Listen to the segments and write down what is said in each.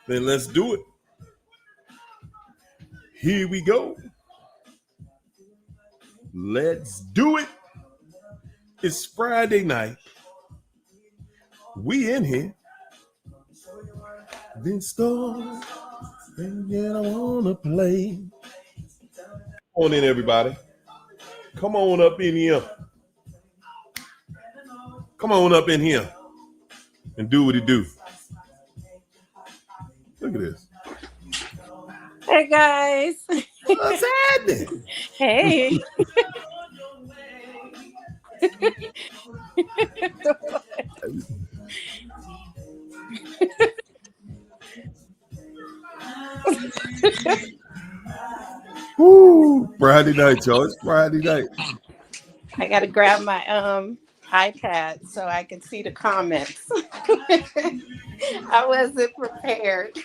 Then let's do it. Here we go. Let's do it. It's Friday night. We in here. Then start. And yet I wanna play. Come on in, everybody. Come on up in here. Come on up in here and do what it do. Look at this. Hey guys. What's happening? Hey. Woo! Friday night, y'all. It's Friday night. I gotta grab my iPad so I can see the comments. I wasn't prepared.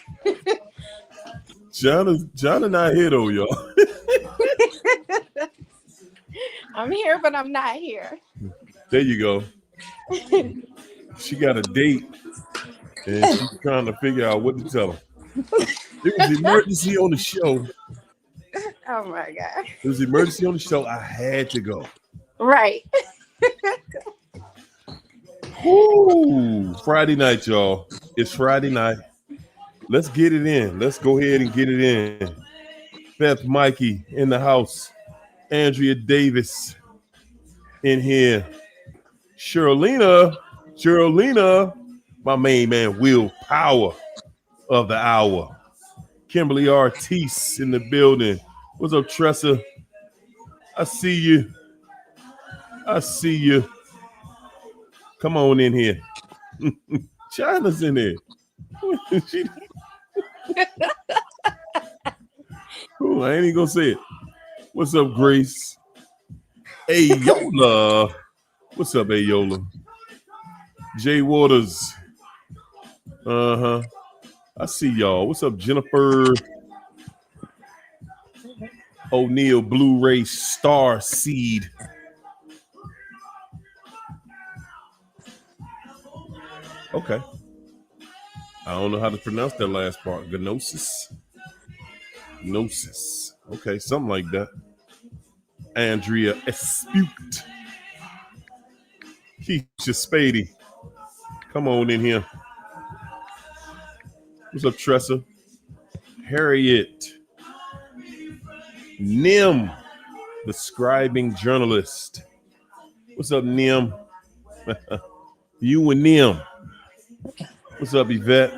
John and I here though, y'all. I'm here, but I'm not here. There you go. She got a date and she's trying to figure out what to tell him. It was emergency on the show. Oh my God. It was emergency on the show. I had to go. Right. Woo! Friday night, y'all. It's Friday night. Let's get it in. Let's go ahead and get it in. Beth Mikey in the house. Andrea Davis in here. Cherylina, my main man, Will Power of the hour. Kimberly Artis in the building. What's up, Tressa? I see you. Come on in here. China's in there. Cool, I ain't even gonna say it. What's up, Grace? Ayola. What's up, Ayola? Jay Waters. I see y'all. What's up, Jennifer? O'Neal Blu-ray Star Seed. Okay. I don't know how to pronounce that last part. Gnosis. Okay, something like that. Andrea Espute. Keisha Spady. Come on in here. What's up, Tressa? Harriet. Nim, the scribing journalist. What's up, Nim? You and Nim. What's up, Yvette?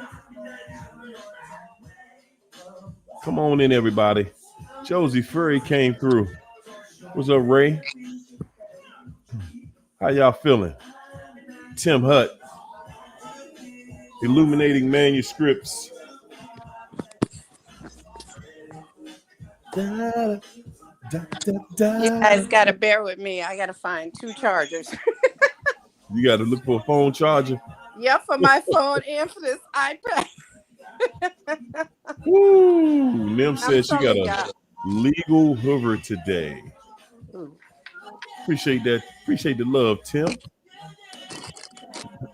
Come on in, everybody. Josie Furry came through. What's up, Ray? How y'all feeling? Tim Hutt. Illuminating Manuscripts. You guys gotta bear with me. I gotta find 2 chargers. You gotta look for a phone charger. Yeah, for my phone and for this iPad. Woo! Nim said she got a legal hoover today. Ooh. Appreciate that. Appreciate the love, Tim.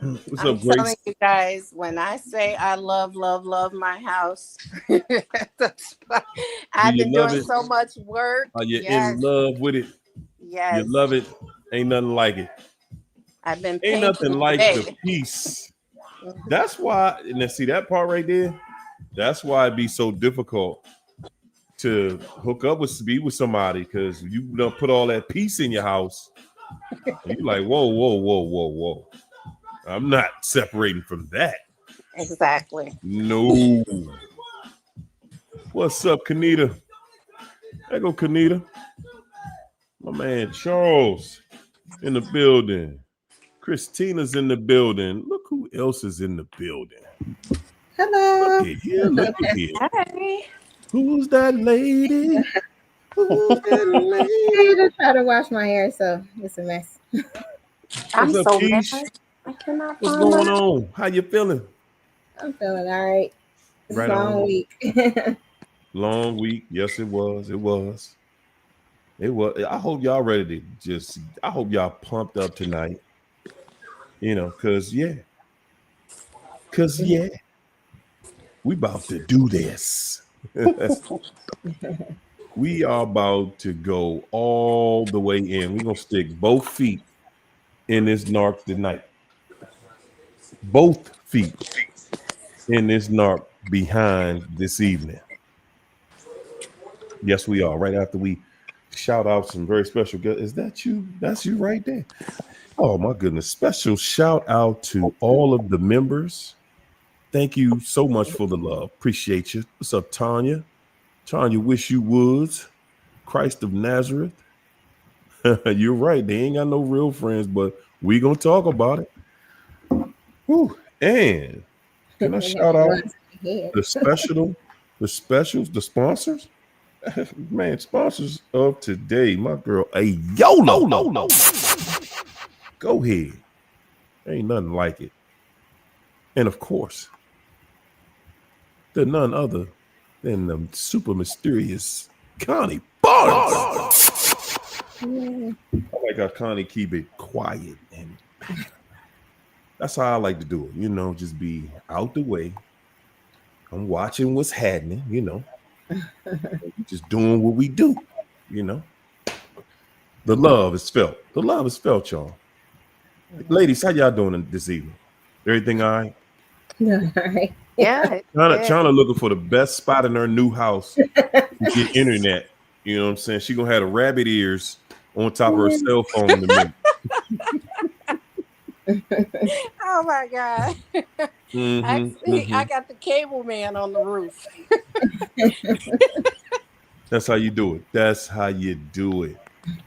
What's up, Grace? I'm telling you guys, when I say I love my house, I've been doing so much work. Are you in love with it? Yes. You love it? Ain't nothing like it. I've been Ain't nothing like the peace. That's why, and see that part right there, that's why it'd be so difficult to hook up with, be with somebody, because you don't put all that peace in your house. And you're like, whoa. I'm not separating from that. Exactly. No. What's up, Kanita? There go Kanita. My man Charles in the building. Christina's in the building. Look who else is in the building. Hello. Look at here. Look at here. Hi. Who's that lady? Who's that lady? I just try to wash my hair, so it's a mess. I'm What's up, so Keish? mad. I cannot What's find going my... on? How you feeling? I'm feeling all right. It's Right a long on. week. Long week. Yes, it was. It was. I hope y'all ready to I hope y'all pumped up tonight. You know, because We about to do this. We are about to go all the way in. We're gonna stick both feet in this narc tonight. Both feet in this narc behind this evening. Yes, we are. Right after we shout out some very special guests. Is that you? That's you right there. Oh my goodness. Special shout out to all of the members. Thank you so much for the love. Appreciate you. What's up, Tanya? Tanya, wish you would. Christ of Nazareth. You're right. They ain't got no real friends, but we gonna talk about it. Whew. And can I They got shout out runs in their head. the specials, the sponsors? Man, sponsors of today. My girl, a YOLO. Go ahead. Ain't nothing like it. And of course, they're none other than the super mysterious Connie Barnes. Yeah. I like how Connie keep it quiet, and that's how I like to do it. You know, just be out the way. I'm watching what's happening. You know, just doing what we do. You know, the love is felt. The love is felt, y'all. Ladies, how y'all doing this evening? Everything all right? All right. Yeah. China looking for the best spot in her new house to get internet. You know what I'm saying? She gonna have the rabbit ears on top of her cell phone in a minute. Oh my God. I got the cable man on the roof. That's how you do it. That's how you do it.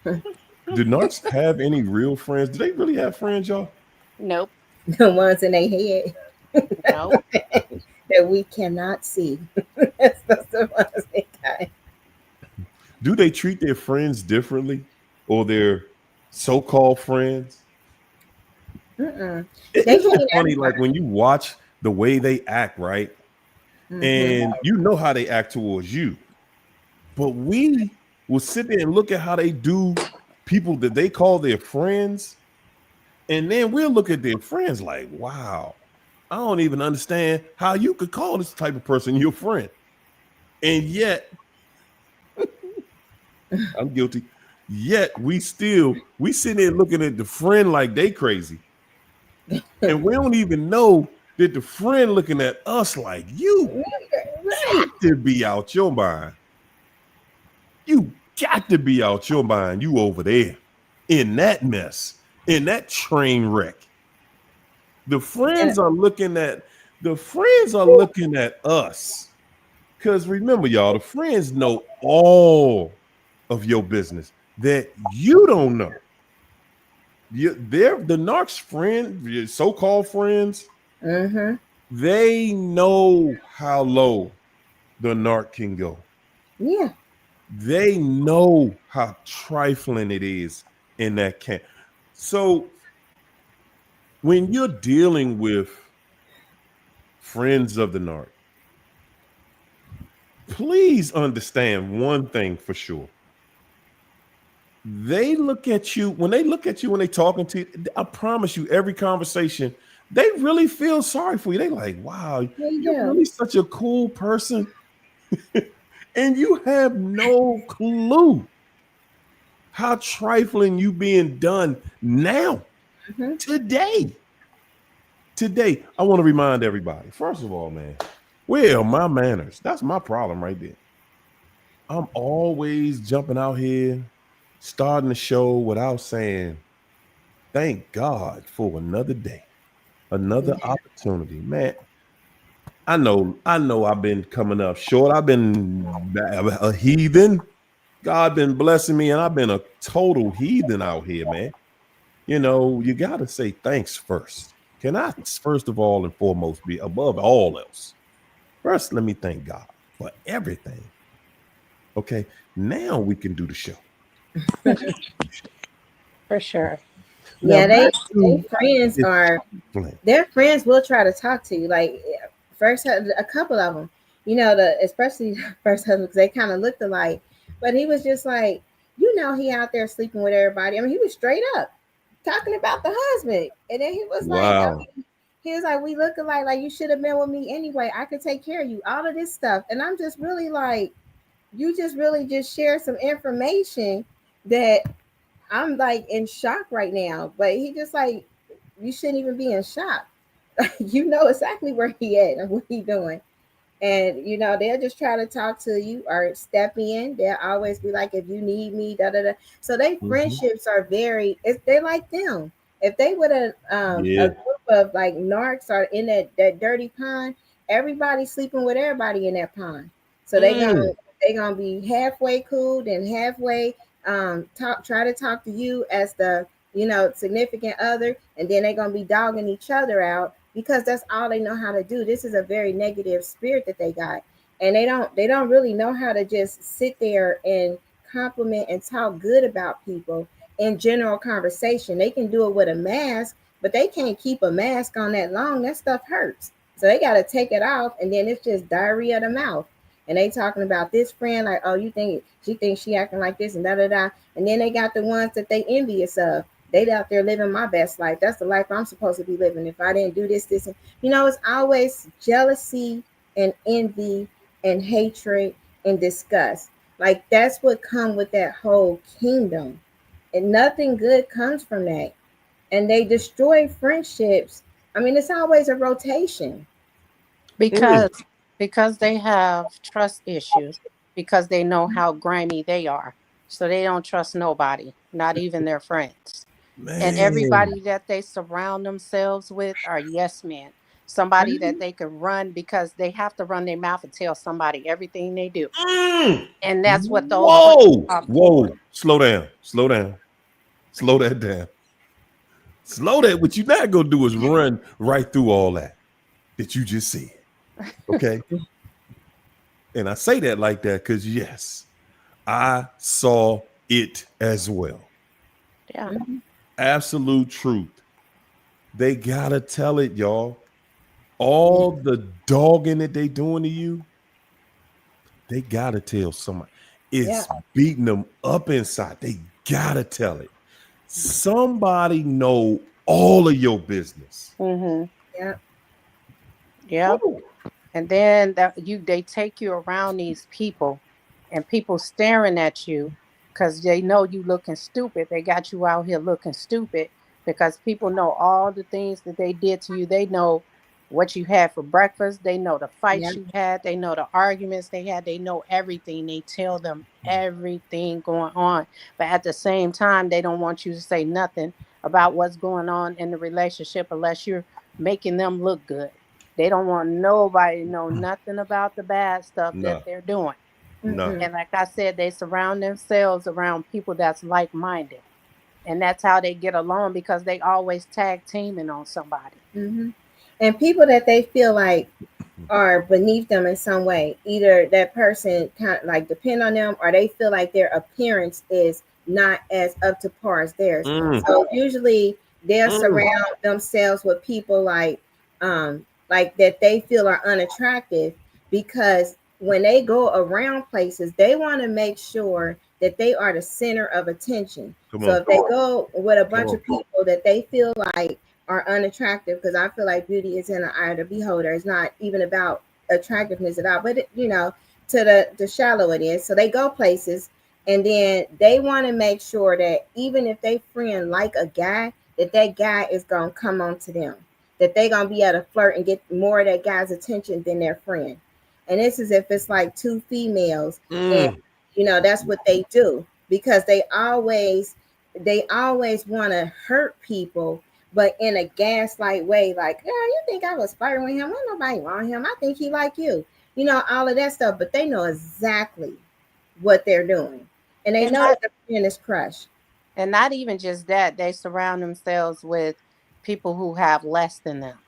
Do Narcs have any real friends? Do they really have friends, y'all? Nope. The ones in their head Nope. that we cannot see. That's the ones they got. Do they treat their friends differently, or their so-called friends? Mm-mm. It- They It's so treat funny, like when you watch the way they act, right? And you know how they act towards you. But we will sit there and look at how they do people that they call their friends. And then we'll look at their friends like, wow, I don't even understand how you could call this type of person your friend. And yet, I'm guilty. Yet we sit there looking at the friend like they crazy. And we don't even know that the friend looking at us like you Right. got to be out your mind. You got to be out your mind. You over there in that mess, in that train wreck. The friends are looking at us. Because remember, y'all, the friends know all of your business that you don't know. They're the Narcs friend, your so-called friends. Mm-hmm. They know how low the narc can go. Yeah. They know how trifling it is in that camp. So when you're dealing with friends of the narc, please understand one thing for sure. They look at you when they talking to you. I promise you, every conversation, they really feel sorry for you. They like, wow, There you you're go. really such a cool person. And you have no clue how trifling you being done now, Mhm. today. Today, I want to remind everybody, first of all, man, where are my manners? That's my problem right there. I'm always jumping out here, starting the show without saying, thank God for another day, another opportunity. Man, I know I've been coming up short. I've been a heathen. God been blessing me, and I've been a total heathen out here, man. You know, you got to say thanks first. Can I, first of all and foremost, be above all else? First, let me thank God for everything. Okay, now we can do the show. For sure. Now, Yeah, back they to friends this are plan. their friends will try to talk to you. Like first, a couple of them, you know, the especially first husband because they kind of looked alike. But he was just like, you know, he out there sleeping with everybody. I mean, he was straight up talking about the husband, and then he was like, I Wow. mean, He was like, we look alike, like you should have been with me anyway. I could take care of you. All of this stuff. And I'm just really like, you just really just share some information that I'm like in shock right now. But he just like, you shouldn't even be in shock. You know exactly where he at and what he doing. And they'll just try to talk to you or step in. They'll always be like, if you need me, da da da. So they Mm-hmm. friendships are very, they're like them. If they would have a Yeah. group of like narcs are in that dirty pond, everybody's sleeping with everybody in that pond. So Mm. they gonna be halfway cool, then halfway try to talk to you as the significant other, and then they're gonna be dogging each other out because that's all they know how to do. This is a very negative spirit that they got, and they don't really know how to just sit there and compliment and talk good about people in general conversation. They can do it with a mask, but they can't keep a mask on that long. That stuff hurts. So they got to take it off, and then it's just diarrhea of the mouth. And they talking about this friend like, oh, you think she thinks she acting like this and da da da. And then they got the ones that they envious of. They out there living my best life. That's the life I'm supposed to be living. If I didn't do this, this, and it's always jealousy and envy and hatred and disgust. Like that's what come with that whole kingdom, and nothing good comes from that. And they destroy friendships. I mean, it's always a rotation. Mm. because because they have trust issues, because they know how grimy they are, so they don't trust nobody, not even their friends. And Man. everybody that they surround themselves with are yes men, somebody that Mhm. they can run, because they have to run their mouth and tell somebody everything they do. Mm. And that's what those friends Whoa. are for. Whoa. Slow down. Slow down. Slow that down. Slow that. What you're not gonna do is run right through all that you just said. Okay. And I say that like that because yes, I saw it as well. Yeah. Mhm. Absolute truth. They gotta tell it, y'all. Yeah. All the dogging that they doing to you, they gotta tell somebody. Yeah. It's beating them up inside. They gotta tell it. Somebody know all of your business. Mm-hmm. Yeah. Yeah. Woo. And then they take you around these people, and people staring at you because they know you looking stupid. They got you out here looking stupid because people know all the things that they did to you. They know what you had for breakfast. They know the Yeah. fights you had. They know the arguments they had. They know everything. They tell them everything going on. But at the same time, they don't want you to say nothing about what's going on in the relationship unless you're making them look good. They don't want nobody to know nothing about the bad stuff that Nah, they're doing. nah. Mm-mm. And like I said, they surround themselves around people that's like minded. And that's how they get along, because they always tag teaming on somebody. Mm-hmm. And people that they feel like are beneath them in some way. Either that person kind of like depend on them, or they feel like their appearance is not as up to par as theirs. Mm, So usually they'll mm. surround themselves with people like that they feel are unattractive, because when they go around places, they want to make sure that they are the center of attention. Come So on, if they go with a come bunch on. of people that they feel like are unattractive, because I feel like beauty is in the eye of the beholder. It's not even about attractiveness at all, but to the shallow it is. So they go places, and then they want to make sure that even if they friend like a guy, that guy is gonna come on to them, that they gonna be able to flirt and get more of that guy's attention than their friend. And this is if it's like two females, and Mm. that's what they do, because they always want to hurt people, but in a gaslight way, like, yeah, you think I was flirting with him? Ain't nobody wrong him. I think he like you. All of that stuff. But they know exactly what they're doing, and they And know not that the friend is crushed. and not even just that, they surround themselves with people who have less than them.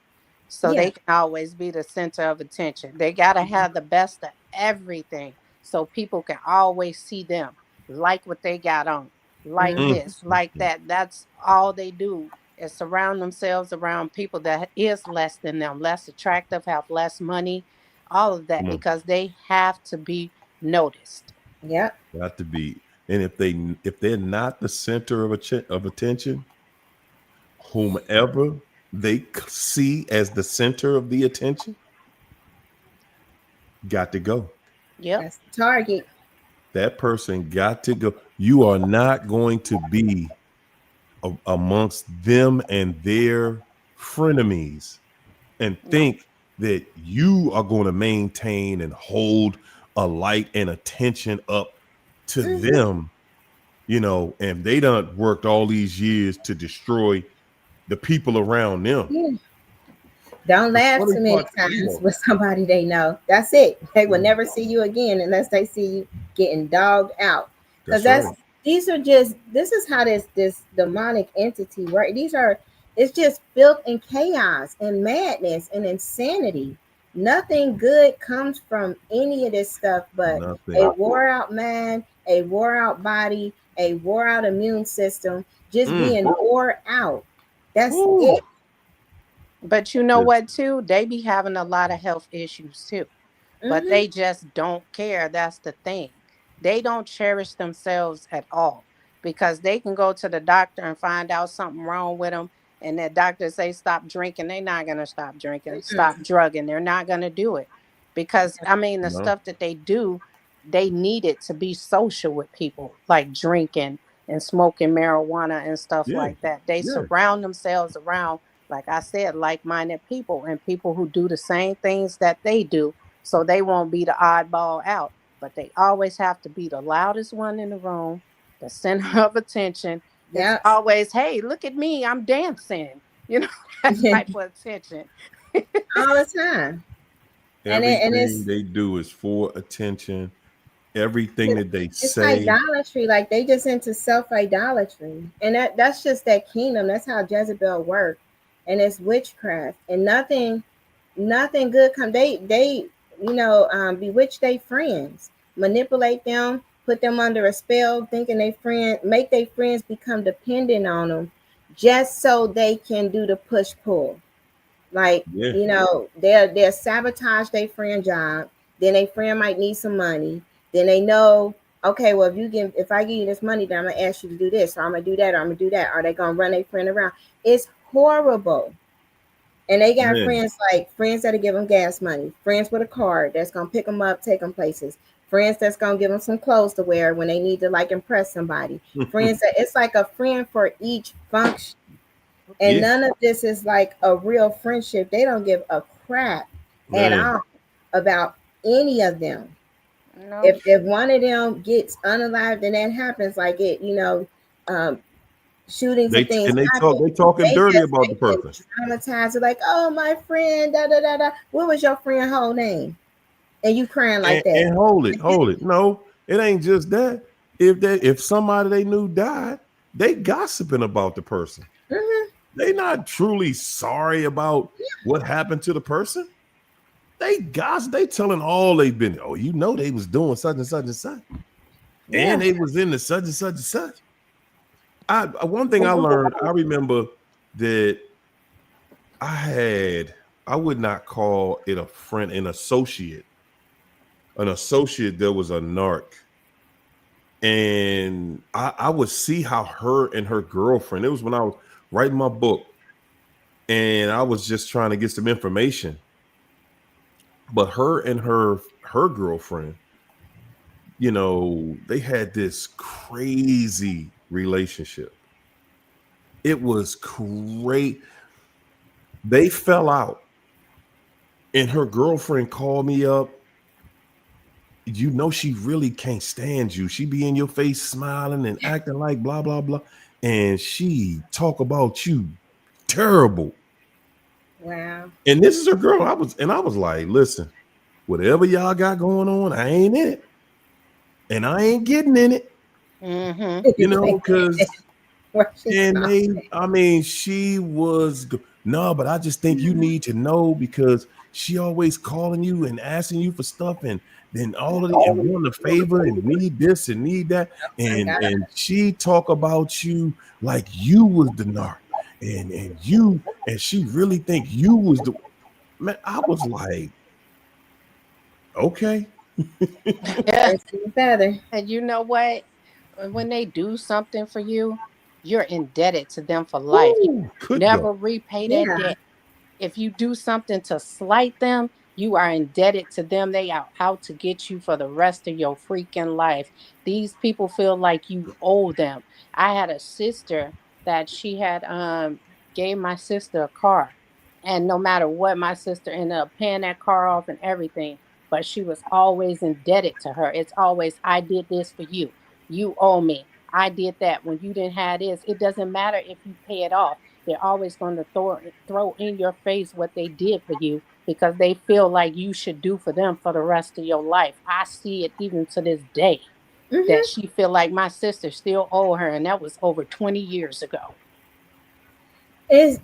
So Yeah, they can always be the center of attention. They got to have the best of everything so people can always see them, like what they got on, like mm-hmm. Mm. this, like that. That's all they do, is surround themselves around people that is less than them, less attractive, have less money, all of that, Come on. because they have to be noticed. Yep, Got to be. And if they're not the center of attention, whomever they see as the center of the attention, got to go. Yep. That's the target. That person got to go. You are not going to be amongst them and their frenemies and No. think that you are going to maintain and hold a light and attention up to Hmm. them, and they done worked all these years to destroy the people around them. Yeah. Don't The laugh funny too many part, times with somebody they know. That's it. They will never see you again unless they see you getting dogged out. Because that's right. this is how this demonic entity work. It's just filth and chaos and madness and insanity. Nothing good comes from any of this stuff but a Nothing. wore out mind, a wore out body, a wore out immune system, just Mm. being wore out. That's Woo. it. But you know Listen, what, too? They be having a lot of health issues, too. But Hmm. they just don't care. That's the thing. They don't cherish themselves at all because they can go to the doctor and find out something wrong with them. And that doctor say stop drinking. They're not going to stop drinking, stop drugging. They're not going to do it because, I mean, the no. stuff that they do, they need it to be social with people, like drinking and smoking marijuana and stuff Yeah. like that. They Yeah. surround themselves around, like I said, like minded people and people who do the same things that they do, so they won't be the oddball out. But they always have to be the loudest one in the room, the center of attention. It's Yep. always, hey, look at me, I'm dancing. You know, that type of attention. All the time. And Everything they do is for attention. Everything that they it's say. idolatry. Like they just into self idolatry, and that's just that kingdom. That's how Jezebel worked, and it's witchcraft, and nothing good come. They bewitch their friends, manipulate them, put them under a spell, thinking they friend make their friends become dependent on them, just so they can do the push pull. Like, Yeah. they'll sabotage their friend job. Then their friend might need some money. Then they know, okay, well, if I give you this money, then I'm gonna ask you to do this, or I'm gonna do that, or I'm gonna do that. Are they gonna run their friend around? It's horrible. And they got Man. friends that'll give them gas money, friends with a card that's gonna pick them up, take them places, friends that's gonna give them some clothes to wear when they need to like impress somebody. Friends that it's like a friend for each function, and Yeah. none of this is like a real friendship. They don't give a crap at Man. all about any of them. No. If one of them gets unalived and that happens, like um, shootings and things happen, They talking dirty about the they person. just dramatize it like, oh, my friend, da da da da. What was your friend whole name? And you crying like that. And hold it. No, it ain't just that. If somebody they knew died, they gossiping about the person. Hmm. They not truly sorry about what happened to the person. They gossip. They telling all they've been. Oh, they was doing such and such and such, and Yeah. they was in the such and such and such. One thing I learned. I remember that I had. I would not call it a friend, an associate. An associate that was a narc, and I would see how her and her girlfriend. It was when I was writing my book, and I was just trying to get some information. But her and her girlfriend, they had this crazy relationship. It was great. They fell out, and her girlfriend called me up. She really can't stand you. She be in your face smiling and acting like blah blah blah, and she talk about you terrible. Wow. And this is her girl. I was like, listen, whatever y'all got going on, I ain't in it, and I ain't getting in it. Mm-hmm. Because Where she and stopped. she was no, but I just think you need to know because she always calling you and asking you for stuff and then all of the and wanting a favor and need this and need that My and God. she talk about you like you was the narc and she really think you was the man. I was like, okay, Yeah. Let's see better. And you know what? When they do something for you, you're indebted to them for life. You Ooh, good God. never repay that Yeah. debt. If you do something to slight them, you are indebted to them. They are out to get you for the rest of your freaking life. These people feel like you owe them. I had a sister that she had gave my sister a car. And no matter what, my sister ended up paying that car off and everything. But she was always indebted to her. It's always, I did this for you. You owe me. I did that when you didn't have this. It doesn't matter if you pay it off. They're always going to throw in your face what they did for you because they feel like you should do for them for the rest of your life. I see it even to this day that Mm-hmm. she feel like my sister still owe her, and that was over 20 years ago. It's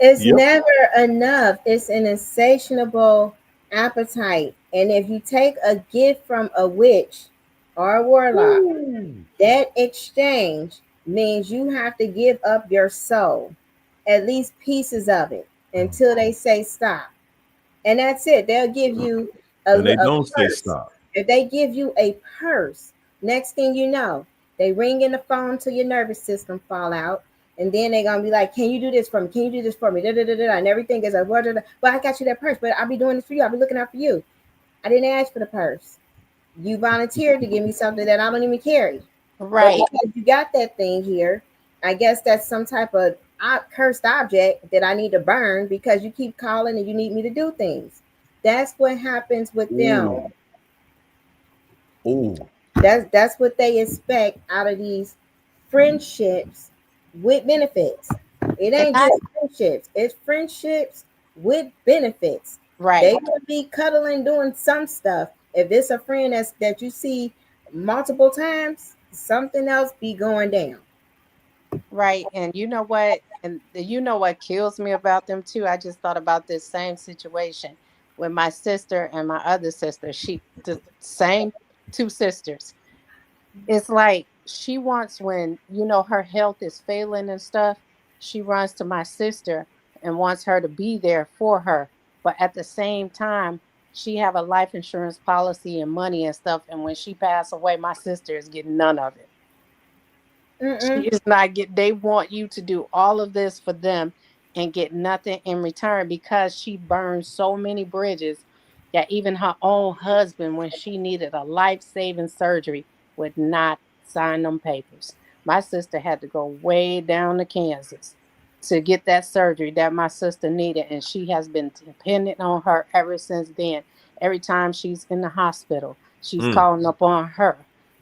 it's Yep. never enough. It's an insatiable appetite. And if you take a gift from a witch or a warlock, Ooh. that exchange means you have to give up your soul, at least pieces of it, until they say stop. And that's it. They'll give you And they a don't say purse. stop. If they give you a purse, next thing you know, they ring in the phone till your nervous system fall out. And then they're gonna be like, "Can you do this for me? Can you do this for me?" Da, da, da, da, da. And everything is like, "Well, I got you that purse, but I'll be doing this for you. I'll be looking out for you. I didn't ask for the purse. You volunteered to give me something that I don't even carry. But Right, because you got that thing here, I guess that's some type of cursed object that I need to burn because you keep calling and you need me to do things. That's what happens with them. Ooh. Ooh. That's what they expect out of these friendships with benefits. It and ain't I just friendships; it's friendships with benefits. They right, could be cuddling, doing some stuff. If it's a friend that you see multiple times, something else be going down. right. And you know what? And you know what kills me about them too? I just thought about this same situation with my sister and my other sister. She the same two sisters. It's like she wants when her health is failing and stuff, she runs to my sister and wants her to be there for her. But at the same time, she have a life insurance policy and money and stuff. And when she passed away, my sister is getting none of it. She Mm-mm. is not get they want you to do all of this for them and get nothing in return because she burned so many bridges that even her own husband, when she needed a life-saving surgery, would not sign them papers. My sister had to go way down to Kansas to get that surgery that my sister needed, and she has been dependent on her ever since then. Every time she's in the hospital, she's Mm. calling up on her,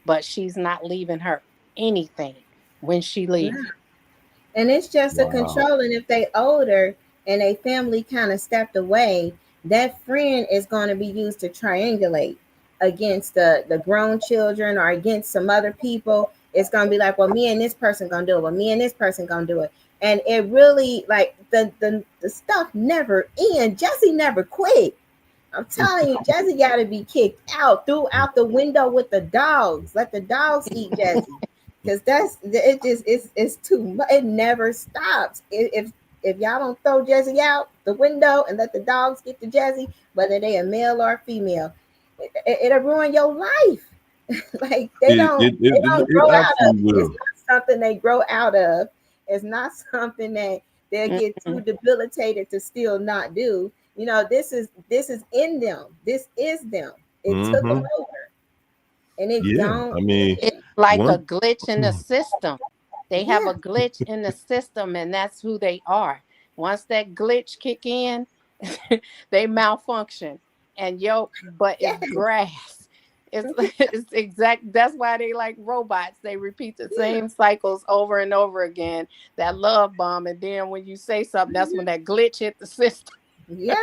but she's not leaving her anything when she leave. And it's just a Wow. control. And if they older and a family kind of stepped away, that friend is going to be used to triangulate against the grown children or against some other people. It's going to be like, well, me and this person gonna do it. Well, me and this person gonna do it. And it really like the stuff never end. Jesse never quit. I'm telling you, Jesse got to be kicked out, threw out the window with the dogs. Let the dogs eat Jesse, because that's it. Just it's too much. It never stops. If y'all don't throw Jesse out the window and let the dogs get to Jesse, whether they a male or female, it'll ruin your life. Like It it they it, don't it, grow it out of absolutely it. It's will. not something they grow out of. It's not something that they'll get too Mhm. debilitated to still not do. This is in them. This is them. It took them Mm-hmm. over, and it Yeah. don't I mean, It's end. like a one. glitch in the system. They have Yeah, a glitch in the system, and that's who they are. Once that glitch kick in, they malfunction, and but it's yes, grass. It's it's exact. That's why they like robots. They repeat the yeah, same cycles over and over again. That love bomb, and then when you say something, that's when that glitch hit the system. yeah.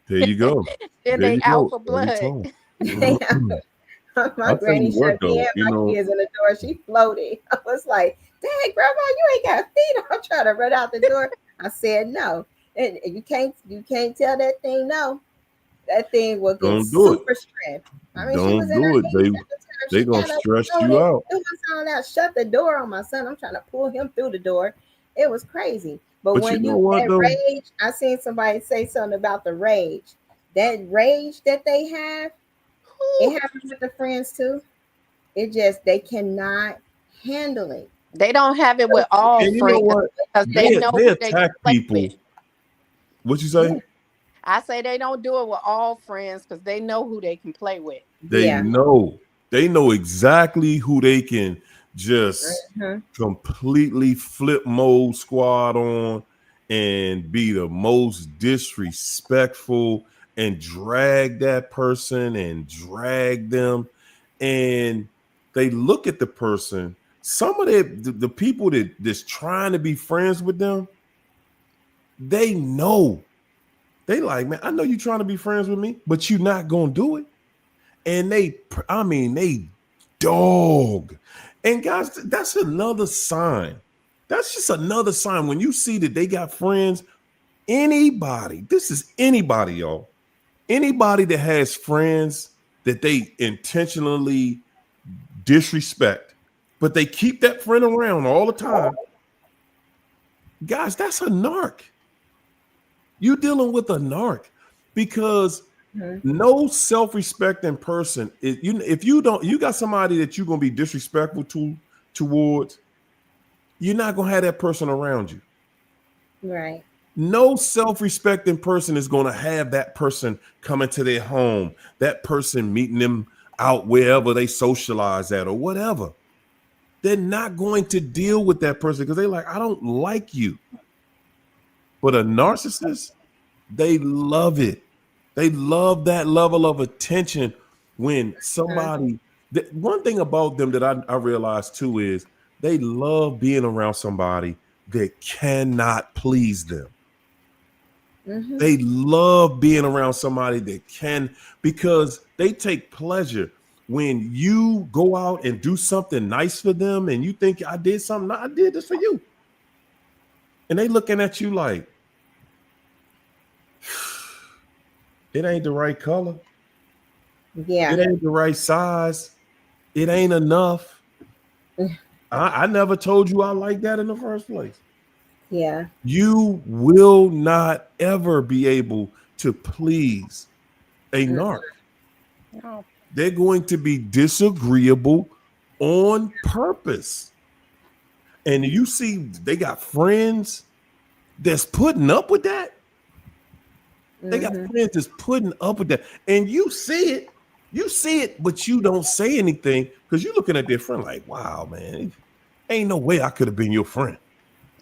There you go. Then There they you out go. for Every blood. time. Mhm. My I'll tell granny you what shut me though. and my kids in the door. She floated. I was like, "Dang, grandma, you ain't got feet." I'm trying to run out the door. I said no, and you can't tell that thing no. That thing will get Don't do it. super stressed. I mean, she was Don't in her do it. 80s at the time. They She gonna got up, stress you floated, out. threw my son out, shut the door on my son. I'm trying to pull him through the door. It was crazy. But But you when know you what that though? rage, I seen somebody say something about the rage. That rage that they have, it Whew. happens with the friends too. It just they cannot handle it. They don't have it with all And you know friends what? because they know They who they can attack play with. people. What you say? I say they don't do it with all friends because they know who they can play with. They Yeah. know. They know exactly who they can just Mhm. completely flip mode squad on and be the most disrespectful and drag that person and drag them. And they look at the person. Some of the people that's trying to be friends with them, they know. They like, man, I know you're trying to be friends with me, but you're not gonna do it. And they dog. And guys, that's another sign. That's just another sign when you see that they got friends. Anybody, this is anybody, y'all. Anybody that has friends that they intentionally disrespect, but they keep that friend around all the time. Guys, that's a narc. You dealing with a narc because Mhm. no self-respecting person if you don't you got somebody that you're gonna be disrespectful towards, you're not gonna have that person around you. Right. No self-respecting person is gonna have that person coming to their home, that person meeting them out wherever they socialize at or whatever. They're not going to deal with that person because they're like, I don't like you. But a narcissist, they love it. They love that level of attention when Mhm. somebody. One thing about them that I realize too is they love being around somebody that cannot please them. Mhm. They love being around somebody that can because they take pleasure when you go out and do something nice for them and you think I did something, I did this for you. And they looking at you like it ain't the right color. It Yeah. ain't the right size. It ain't enough. I never told you I like that in the first place. Yeah. You will not ever be able to please a Mm. narc. No. They're going to be disagreeable on purpose. And you see, they got friends that's putting up with that. They got Mhm. friends that's putting up with that. And you see it. You see it, but you don't say anything because you're looking at their friend like, wow, man, ain't no way I could have been your friend.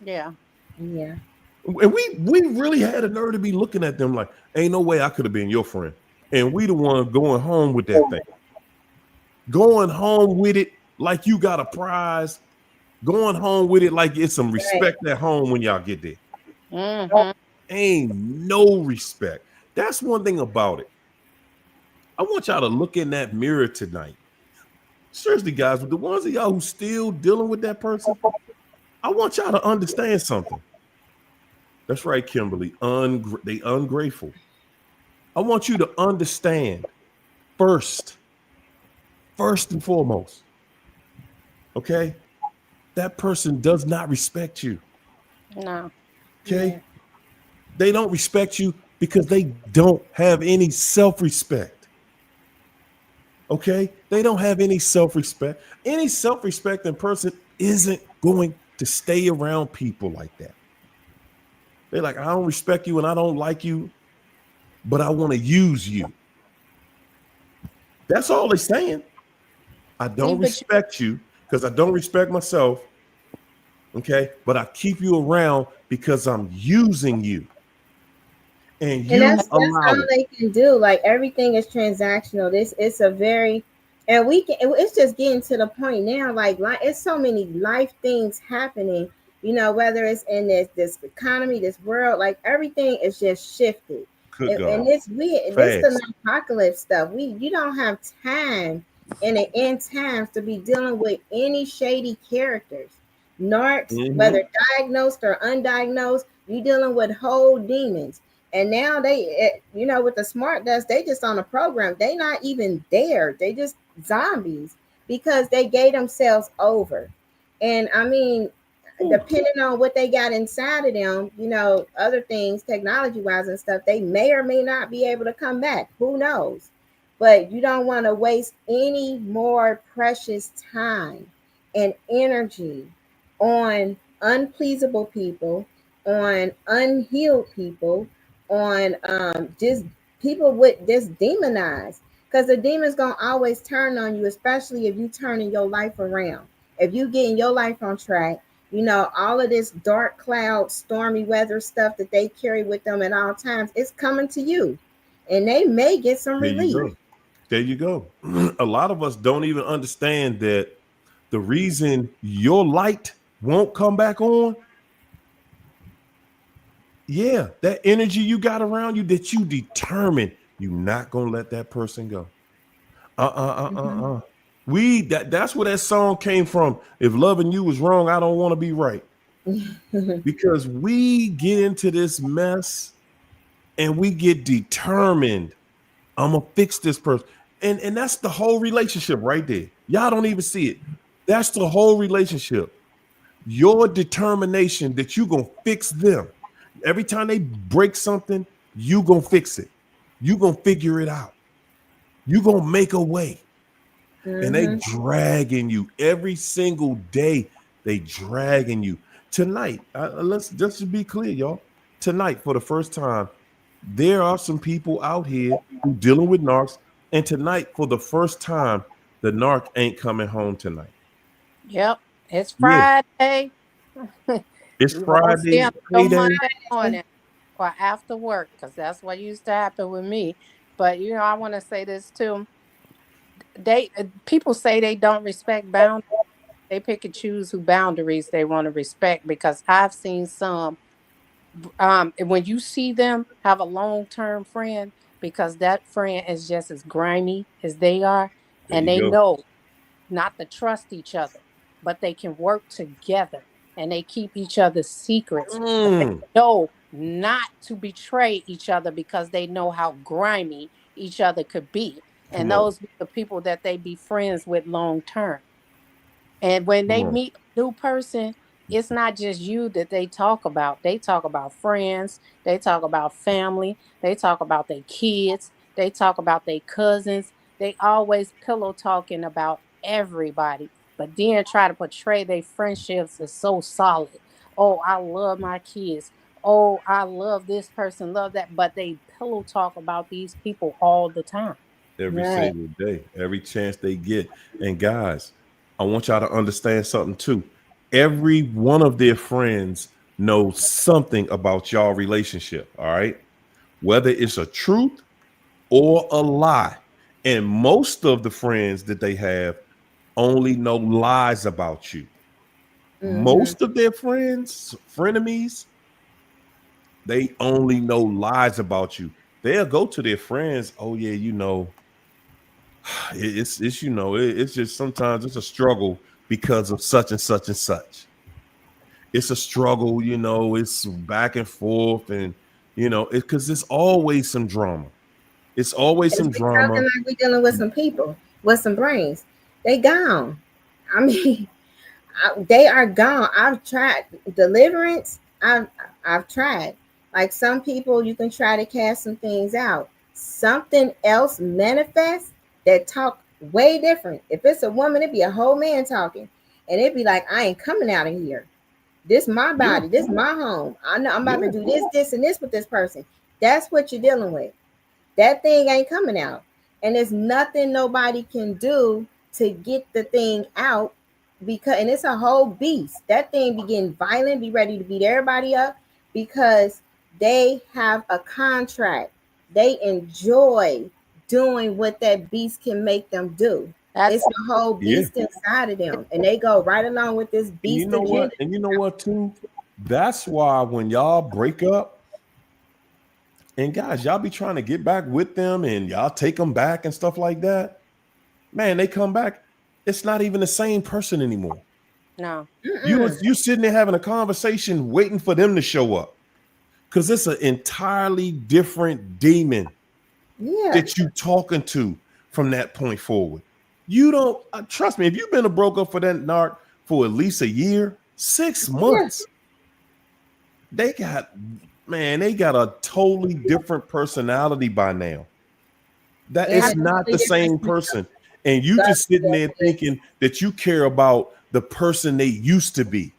Yeah. Yeah. And we really had a nerve to be looking at them like, ain't no way I could have been your friend. And we the one going home with that thing. Going home with it like you got a prize. Going home with it like it's some Right. respect at home when y'all get there. Mm-hmm. Ain't no respect. That's one thing about it. I want y'all to look in that mirror tonight. Seriously, guys, with the ones of y'all who still dealing with that person, I want y'all to understand something. That's right, Kimberly. They ungrateful. I want you to understand first, first and foremost, okay? That person does not respect you, No. Yeah. okay? They don't respect you because they don't have any self respect, okay? They don't have any self respect. Any self respecting person isn't going to stay around people like that. They're like, I don't respect you and I don't like you, but I want to use you. That's all they're saying. I See, don't but respect you because I don't respect myself. Okay. But I keep you around because I'm using you and And you that's all allow it. they can do. Like everything is transactional. This it's a very and we can it's just getting to the point now, like it's so many life things happening, whether it's in this economy, this world, like everything is just shifted. Good And God. it's weird. This the Fast. apocalypse stuff. You don't have time in the end times to be dealing with any shady characters. Narcs, Hmm. whether diagnosed or undiagnosed, you dealing with whole demons. And now with the smart desk, they just on a program. They not even there. They just zombies because they gave themselves over. And I mean, depending on what they got inside of them, other things, technology wise and stuff, they may or may not be able to come back. Who knows? But you don't want to waste any more precious time and energy on unpleasable people, on unhealed people, on just people with just demonized. Because the demon's gonna always turn on you, especially if you turning your life around. If you getting your life on track, all of this dark cloud, stormy weather stuff that they carry with them at all times, it's coming to you. And they may get some There you relief. go. There you go. A lot of us don't even understand that the reason your light won't come back on, yeah, that energy you got around you that you determine you're not gonna let that person go. Mhm. That's where that song came from. If loving you was wrong, I don't want to be right. Because we get into this mess and we get determined. I'm gonna fix this person. And that's the whole relationship right there. Y'all don't even see it. That's the whole relationship. Your determination that you gonna fix them. Every time they break something, you gonna fix it. You gonna figure it out. You gonna make a way. And they Mhm. dragging you every single day. They dragging you. Tonight, let's just to be clear, y'all. Tonight, for the first time, there are some people out here who dealing with narcs. And tonight, for the first time, the narc ain't coming home tonight. Yep. It's Yeah, Friday. it's You won't see Friday, them till payday. Monday morning or after work, because that's what used to happen with me. But I want to say this too. People say they don't respect boundaries. They pick and choose who boundaries they want to respect, because I've seen some when you see them have a long-term friend, because that friend is just as grimy as they are, There and you they go. know not to trust each other, but they can work together, and they keep each other's secrets, but they Mm, know not to betray each other because they know how grimy each other could be. And come on, those be the people that they be friends with long term. And when come they on. meet a new person, it's not just you that they talk about. They talk about friends, they talk about family, they talk about their kids, they talk about their cousins. They always pillow talking about everybody, but then try to portray their friendships as so solid. Oh, I love my kids. Oh, I love this person, love that. But they pillow talk about these people all the time. Every Right. single day, every chance they get. And guys, I want y'all to understand something too. Every one of their friends knows something about y'all relationship. All right. Whether it's a truth or a lie. And most of the friends that they have only know lies about you. Mhm. Most of their friends, frenemies, they only know lies about you. They'll go to their friends. Oh yeah, it's just sometimes it's a struggle because of such and such and such. It's a struggle, it's back and forth, and it because it's always some drama. It's always It's some we talking drama. like we dealing with some people with some brains. They gone. I mean, they are gone. I've tried deliverance. I've tried. Like some people, you can try to cast some things out. Something else manifests that talk way different. If it's a woman, it'd be a whole man talking, and it'd be like, I ain't coming out of here. This my Yeah, body. This my home. I know I'm about to yeah. do this, this, and this with this person. That's what you're dealing with. That thing ain't coming out. And there's nothing nobody can do to get the thing out, because and it's a whole beast. That thing be getting violent, be ready to beat everybody up, because they have a contract. They enjoy doing what that beast can make them do. That's It's the whole Yeah. beast inside of them. And they go right along with this And you beast know what? agenda. And you know what too? That's why when y'all break up, and guys, y'all be trying to get back with them and y'all take them back and stuff like that. Man, they come back. It's not even the same person anymore. no. Mm-mm. You sitting there having a conversation waiting for them to show up. Because it's an entirely different demon Yeah. that you talking to from that point forward. You don't trust me. If you've been a broke up for that narc for at least a year, six Yeah. months, they got they got a totally different personality by now. That And I, it's a not totally the different same person. And you just sitting there thinking that you care about the person they used to be.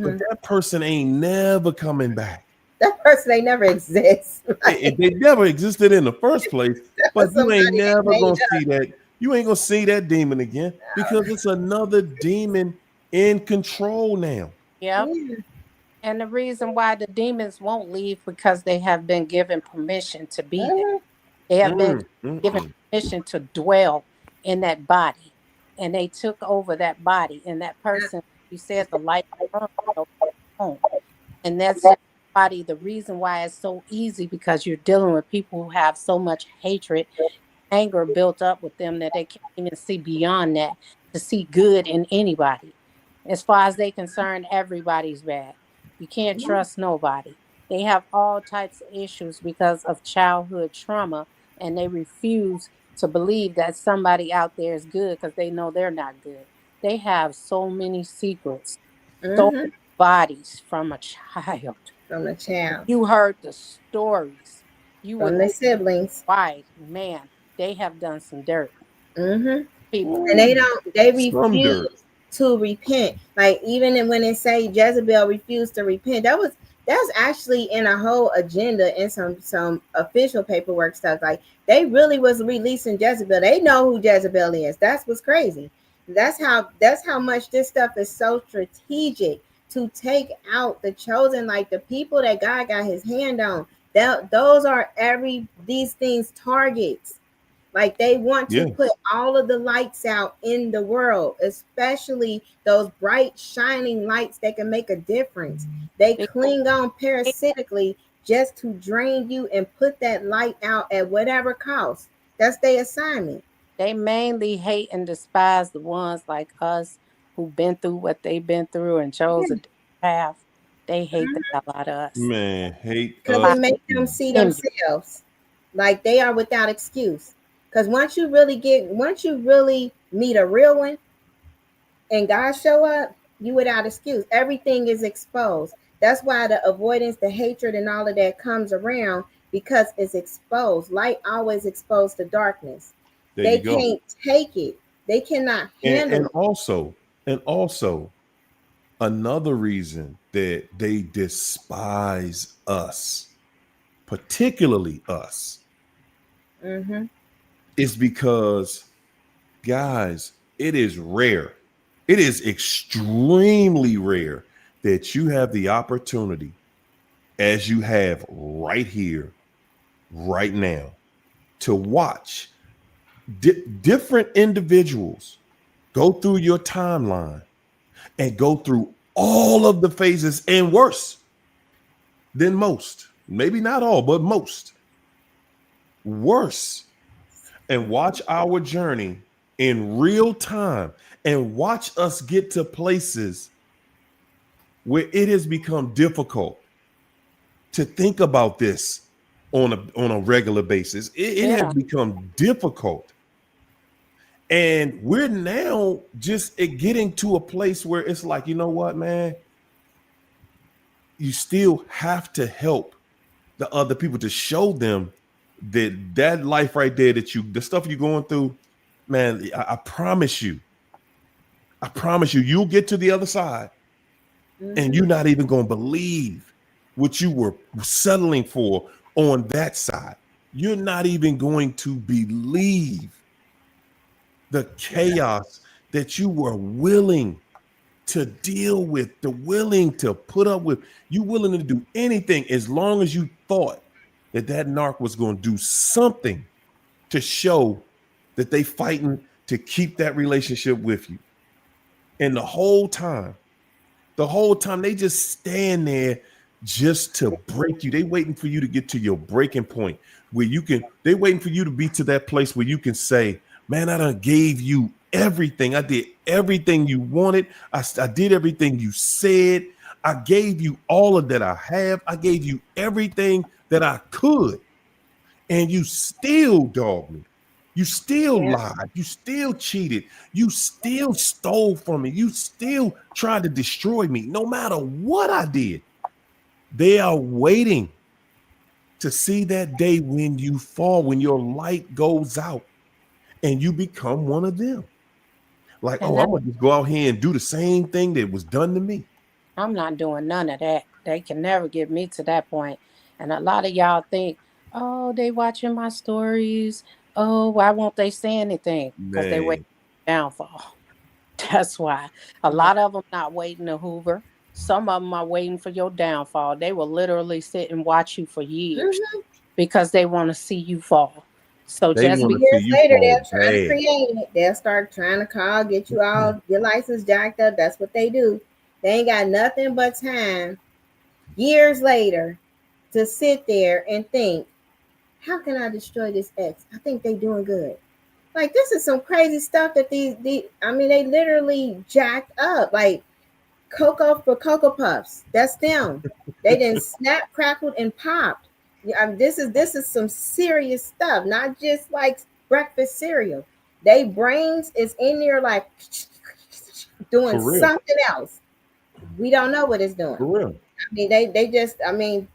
but Mm-hmm. that person ain't never coming back. That person they never exists. They never existed in the first place, That but was you ain't somebody they never made gonna see that. You ain't gonna see that demon again because it's another demon in control now. Yep. Yeah. And the reason why the demons won't leave because they have been given permission to be there. Uh-huh. They have been Mm, mm, given mm. permission to dwell in that body. And they took over that body. And that person, you said the light from home. And that's body. The reason why it's so easy because you're dealing with people who have so much hatred, anger built up with them that they can't even see beyond that to see good in anybody. As far as they concerned, everybody's bad. You can't trust nobody. They have all types of issues because of childhood trauma, and they refuse to believe that somebody out there is good because they know they're not good. They have so many secrets, so Mm-hmm. many bodies from a child. From a child. You heard the stories. You would From the siblings. why, man, they have done some dirt. Mm-hmm. People. And Ooh, they some refuse dirt. to repent. Like when it say Jezebel refused to repent, that's actually in a whole agenda and some official paperwork stuff. Like they really was releasing Jezebel. They know who Jezebel is. That's what's crazy. That's how much this stuff is so strategic to take out the chosen, like the people that God got his hand on. Those are these things targets. Like they want to put Yes, all of the lights out in the world, especially those bright, shining lights that can make a difference. They They, cling on parasitically just to drain you and put that light out at whatever cost. That's their assignment. they mainly hate and despise the ones like us who've been through what they've been through and chose a different path. They hate the hell out of us. man, hate Because Why? it us. makes them see Envy. themselves like they are without excuse. Because once you really meet a real one, and God show up, you without excuse. Everything is exposed. That's why the avoidance, the hatred, and all of that comes around because it's exposed. Light always exposed to darkness. There They you go. can't take it. They cannot And handle and it. also, and also, another reason that they despise us, particularly us, Mm-hmm. is because, guys, it is rare. It is extremely rare that you have the opportunity, as you have right here, right now, to watch different individuals go through your timeline and go through all of the phases and worse than most. Maybe not all, but most. Worse. And watch our journey in real time and watch us get to places where it has become difficult to think about this on a regular basis. It has Yeah. become difficult. And we're now just getting to a place where it's like, you know what, man? You still have to help the other people to show them that life right there, the stuff you're going through, man, I promise you, you'll get to the other side and Mm-hmm. you're not even going to believe what you were settling for on that side. You're not even going to believe the chaos that you were willing to deal with, the willing to put up with. You willing to do anything as long as you thought that narc was going to do something to show that they fighting to keep that relationship with you. And the whole time they just stand there just to break you. They waiting for you to get to your breaking point where they waiting for you to be to that place where you can say, man, I done gave you everything. I did everything you wanted. I did everything you said. I gave you all of that I have. I gave you everything that I could. And you still dogged me. You still Yeah. lied. You still cheated. You still stole from me. You still tried to destroy me. No matter what I did, they are waiting to see that day when you fall, when your light goes out and you become one of them. Like, And oh, that, I'm going to just go out here and do the same thing that was done to me. I'm not doing none of that. They can never get me to that point. And a lot of y'all think, oh, they watching my stories. Oh, why won't they say anything? Because they wait Man, for downfall. That's why. A lot of them not waiting to Hoover. Some of them are waiting for your downfall. They will literally sit and watch you for years Mhm. because they want to see you fall. So they just want to be see Years you later, fall they'll try to bad. create it. They'll start trying to call, get you all your license jacked up. That's what they do. They ain't got nothing but time years later to sit there and think, how can I destroy this ex? I think they doing good. Like this is some crazy stuff that these I mean they literally jacked up. Like Cocoa for Cocoa Puffs. That's them. They didn't snap, crackled, and popped. Yeah, this is some serious stuff, not just like breakfast cereal. They brains is in there like doing For real. something else. We don't know what it's doing. For real. I mean, they just I mean,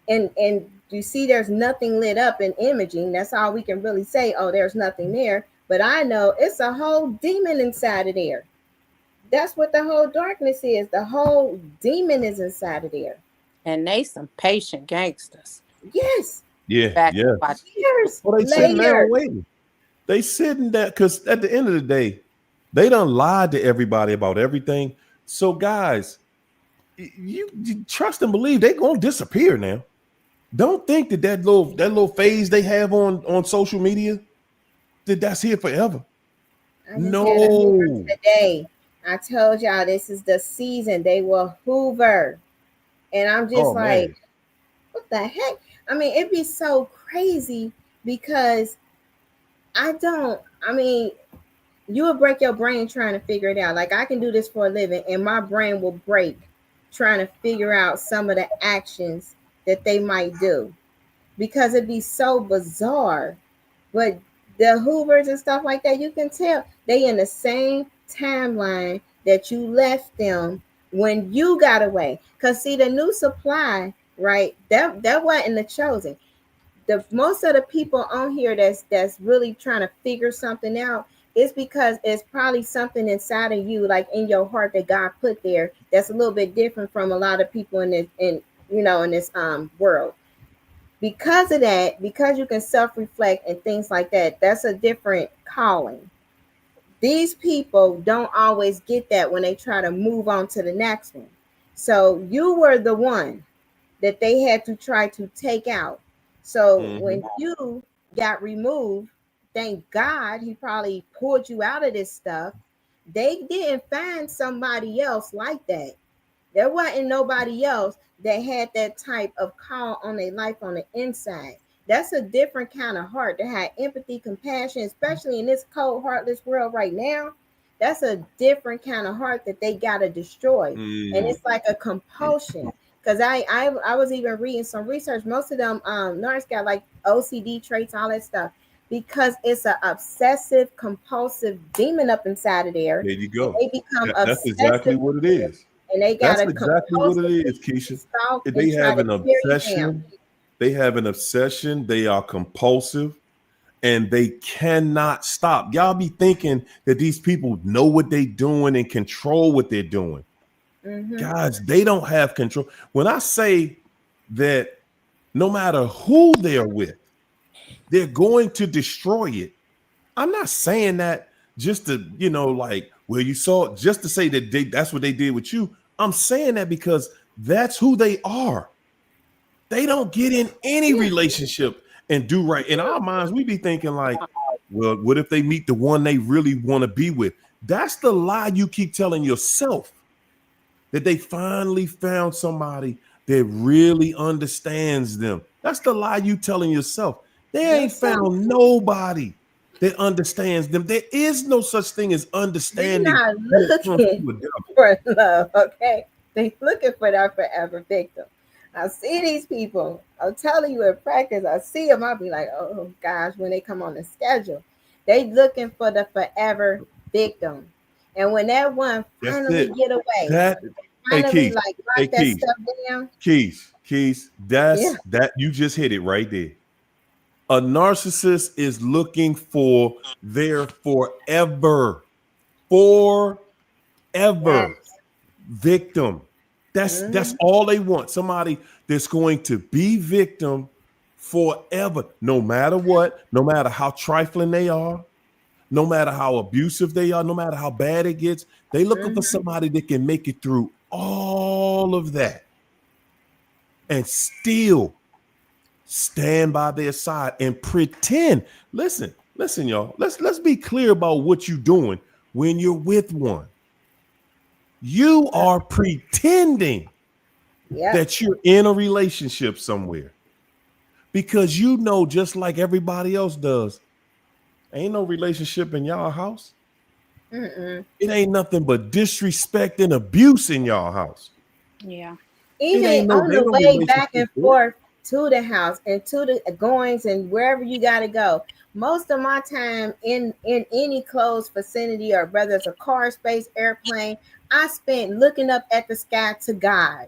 and you see, there's nothing lit up in imaging. That's all we can really say. Oh, there's nothing there. But I know it's a whole demon inside of there. That's what the whole darkness is. The whole demon is inside of there. and they some patient gangsters. Yes, Yeah, Back yeah. watch. years Well, they sitting there later. waiting. They sitting there because at the end of the day, they done lied to everybody about everything. So, guys, you trust and believe they gonna disappear now. Don't think that that little phase they have on social media that's here forever. I just had a Hoover No. today. I told y'all this is the season they will Hoover. And I'm just Oh like, man. what the heck? I mean, it'd be so crazy because I don't, I mean, you will break your brain trying to figure it out. Like I can do this for a living and my brain will break trying to figure out some of the actions that they might do because it'd be so bizarre. But the Hoovers and stuff like that, you can tell they in the same timeline that you left them when you got away. Cause see, the new supply, right? That wasn't the chosen. The most of the people on here that's really trying to figure something out is because it's probably something inside of you, like in your heart, that God put there that's a little bit different from a lot of people in this in this world. Because of that, because you can self-reflect and things like that, that's a different calling. These people don't always get that when they try to move on to the next one. So you were the one that they had to try to take out. So Hmm. when you got removed, thank God he probably pulled you out of this stuff. They didn't find somebody else like that. There wasn't nobody else that had that type of call on their life on the inside. That's a different kind of heart to have empathy, compassion, especially in this cold, heartless world right now. That's a different kind of heart that they gotta destroy, and Mm. it's like a compulsion. Because I was even reading some research. Most of them Narcs got like OCD traits, all that stuff, because it's an obsessive compulsive demon up inside of there, There you and go. they become That's exactly obsessive what with it it, is. and they That's gotta exactly what it compulsively is, Keisha. stalk and They try have to an tear you down. obsession. They have an obsession. They are compulsive and they cannot stop. Y'all be thinking that these people know what they're doing and control what they're doing. Mm-hmm. Guys, they don't have control. When I say that no matter who they're with, they're going to destroy it. I'm not saying that just to, like, well, you saw it just to say that that's what they did with you. I'm saying that because that's who they are. They don't get in any Yeah. relationship and do right. In our minds, we be thinking like, well, what if they meet the one they really want to be with? That's the lie you keep telling yourself, that they finally found somebody that really understands them. That's the lie you telling yourself. They ain't That's it. found nobody that understands them. There is no such thing as They're understanding not when it comes looking to a devil. for love, okay? They looking for that forever victim. I see these people. I'm telling you in practice, I see them. I'll be like, oh gosh, when they come on the schedule, they looking for the forever victim. And when that one That's finally it. get away, That hey finally Keys, like hey lock that Keys, stuff down, Keys. yeah, That you just hit it right there. A narcissist is looking for their forever yes, victim. That's all they want. Somebody that's going to be victim forever, no matter what, no matter how trifling they are, no matter how abusive they are, no matter how bad it gets. They looking for somebody that can make it through all of that and still stand by their side and pretend. Listen, y'all. Let's be clear about what you're doing when you're with one. You are pretending that you're in a relationship somewhere because you know, just like everybody else does, ain't no relationship in y'all house. It ain't nothing but disrespect and abuse in y'all house. Yeah. Even on the way back and forth to the house and to the goings and wherever you got to go. Most of my time in any closed vicinity, or whether it's a car, space, airplane, I spent looking up at the sky to God.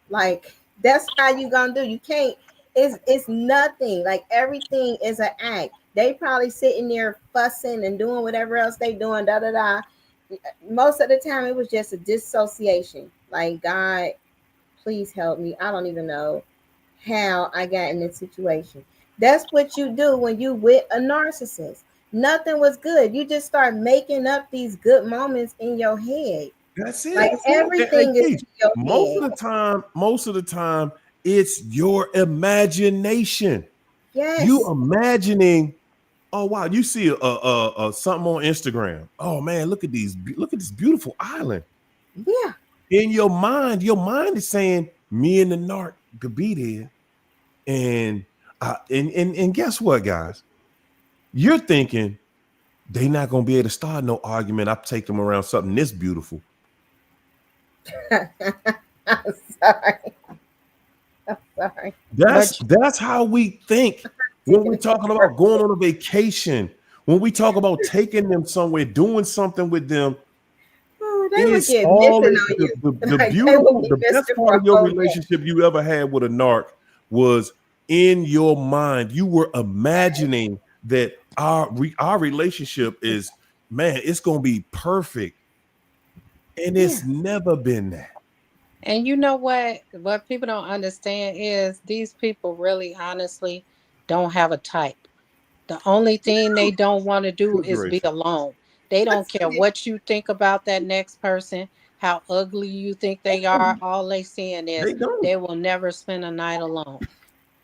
Like, that's how you gonna do. You can't. It's nothing. Like, everything is an act. They probably sitting there fussing and doing whatever else they doing. Da da da. Most of the time, it was just a dissociation. Like, God, please help me. I don't even know how I got in this situation. That's what you do when you with a narcissist. Nothing was good. You just start making up these good moments in your head. That's it. Like, everything is in your most head. Most of the time, it's your imagination. Yes. You imagining. Oh wow, you see a something on Instagram. Oh man, look at this beautiful island. Yeah. In your mind is saying me and the narc could be there, and guess what, guys? You're thinking they not gonna be able to start no argument. I take them around something this beautiful. I'm sorry. I'm sorry. That's how we think when we're talking about going on a vacation. When we talk about taking them somewhere, doing something with them. They would It's get all missing on you. the Like, beautiful, the best part of your relationship you ever had with a narc was in your mind. You were imagining that our relationship is, man, it's gonna be perfect, and it's never been that. And you know what people don't understand is these people really honestly don't have a type. The only thing they don't want to do Good is be gracious. alone. They don't care what you think about that next person, how ugly you think they are. All they seeing is They don't. they will never spend a night alone.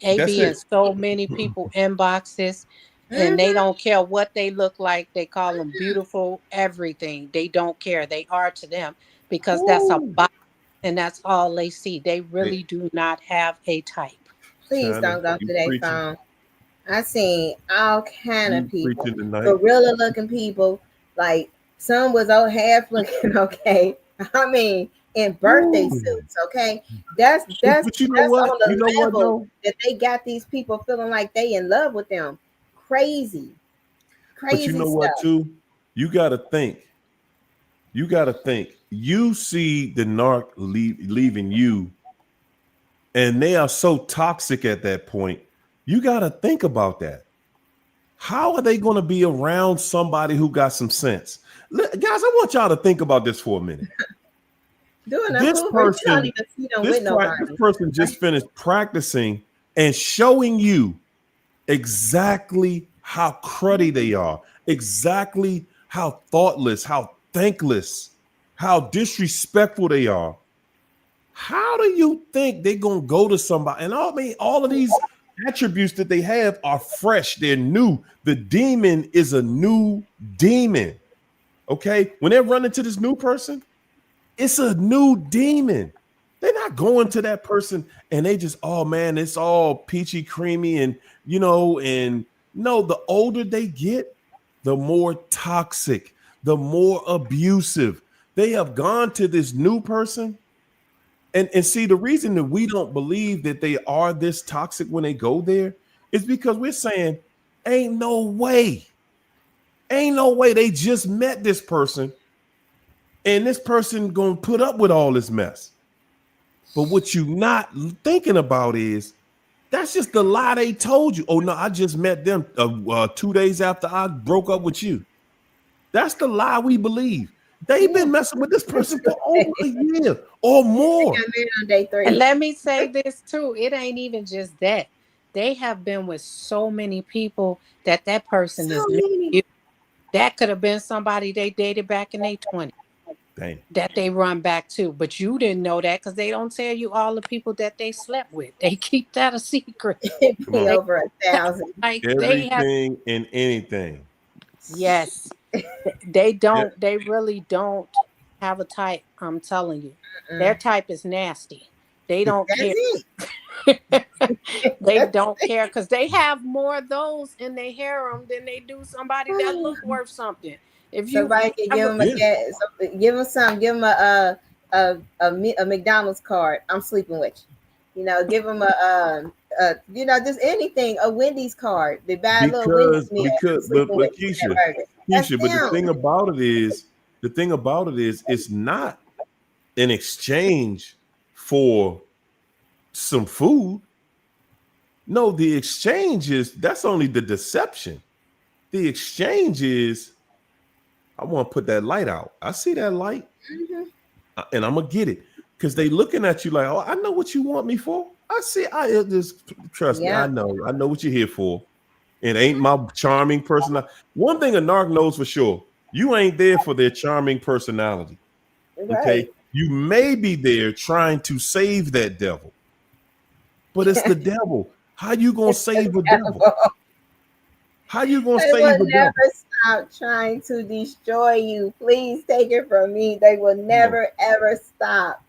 They That's be in it. so many people inboxes, and they don't care what they look like. They call them beautiful, everything. They don't care. They are to them because that's a Woo. box, and that's all they see. They Hey, really do not have a type. Please China, don't go you through their preaching. phone. I seen all kind of You people, preaching tonight. gorilla looking people. Like, some was half looking okay. I mean, in birthday Woo. suits. Okay, that's But you know that's what? on You the know what level though? that they got these people feeling like they in love with them. Crazy, But you crazy know what stuff. too? You gotta think. You gotta think. You see the narc leaving you, and they are so toxic at that point. You gotta think about that. How are they going to be around somebody who got some sense? Guys, I want y'all to think about this for a minute. Doing a This Hoover, you don't person, even see them with this nobody. person just finished practicing and showing you exactly how cruddy they are, exactly how thoughtless, how thankless, how disrespectful they are. How do you think they're gonna go to somebody? And all of these attributes that they have are fresh, they're new. The demon is a new demon. Okay, when they're running to this new person, it's a new demon. They're not going to that person and they just, oh man, it's all peachy creamy and and no, the older they get, the more toxic, the more abusive. They have gone to this new person. And see, the reason that we don't believe that they are this toxic when they go there is because we're saying, ain't no way. Ain't no way they just met this person and this person gonna put up with all this mess. But what you not thinking about is that's just the lie they told you. Oh no, I just met them 2 days after I broke up with you. That's the lie we believe. They've Yeah. been messing with this person for over a year or They more. got married on day And 3. let me say this too. It ain't even just that. They have been with so many people that that person So is many. new. That could have been somebody they dated back in their 20s Dang. that they run back to. But you didn't know that because they don't tell you all the people that they slept with. They keep that a secret. It'd Come be on. They over 1,000. like they have Everything and anything. yes. They Yeah. don't, they really don't have a type. I'm telling you. Their type is nasty. They don't That's care. it. They don't care because they have more of those in their harem than they do somebody that look worth something. If you Somebody can give ever, him a Yeah. cat. Give him some. Give him a McDonald's card. I'm sleeping with you. Give him just anything. A Wendy's card. They buy a little Wendy's meal. I'm sleeping But with you for that burger. That's Keisha, but them. the thing about it is, it's not an exchange for some food. No, the exchange is, that's only the deception. The exchange is, I want to put that light out. I see that light, Mhm. and I'm gonna get it because they looking at you like, oh, I know what you want me for. I see. I just trust me. Yeah. I know what you're here for. It ain't my charming personality. One thing a narc knows for sure: you ain't there for their charming personality. Okay, Right. you may be there trying to save that devil, but it's the devil. How you gonna save a devil? How you gonna They save will a devil? never stop trying to destroy you. Please take it from me. They will Come on, never ever stop.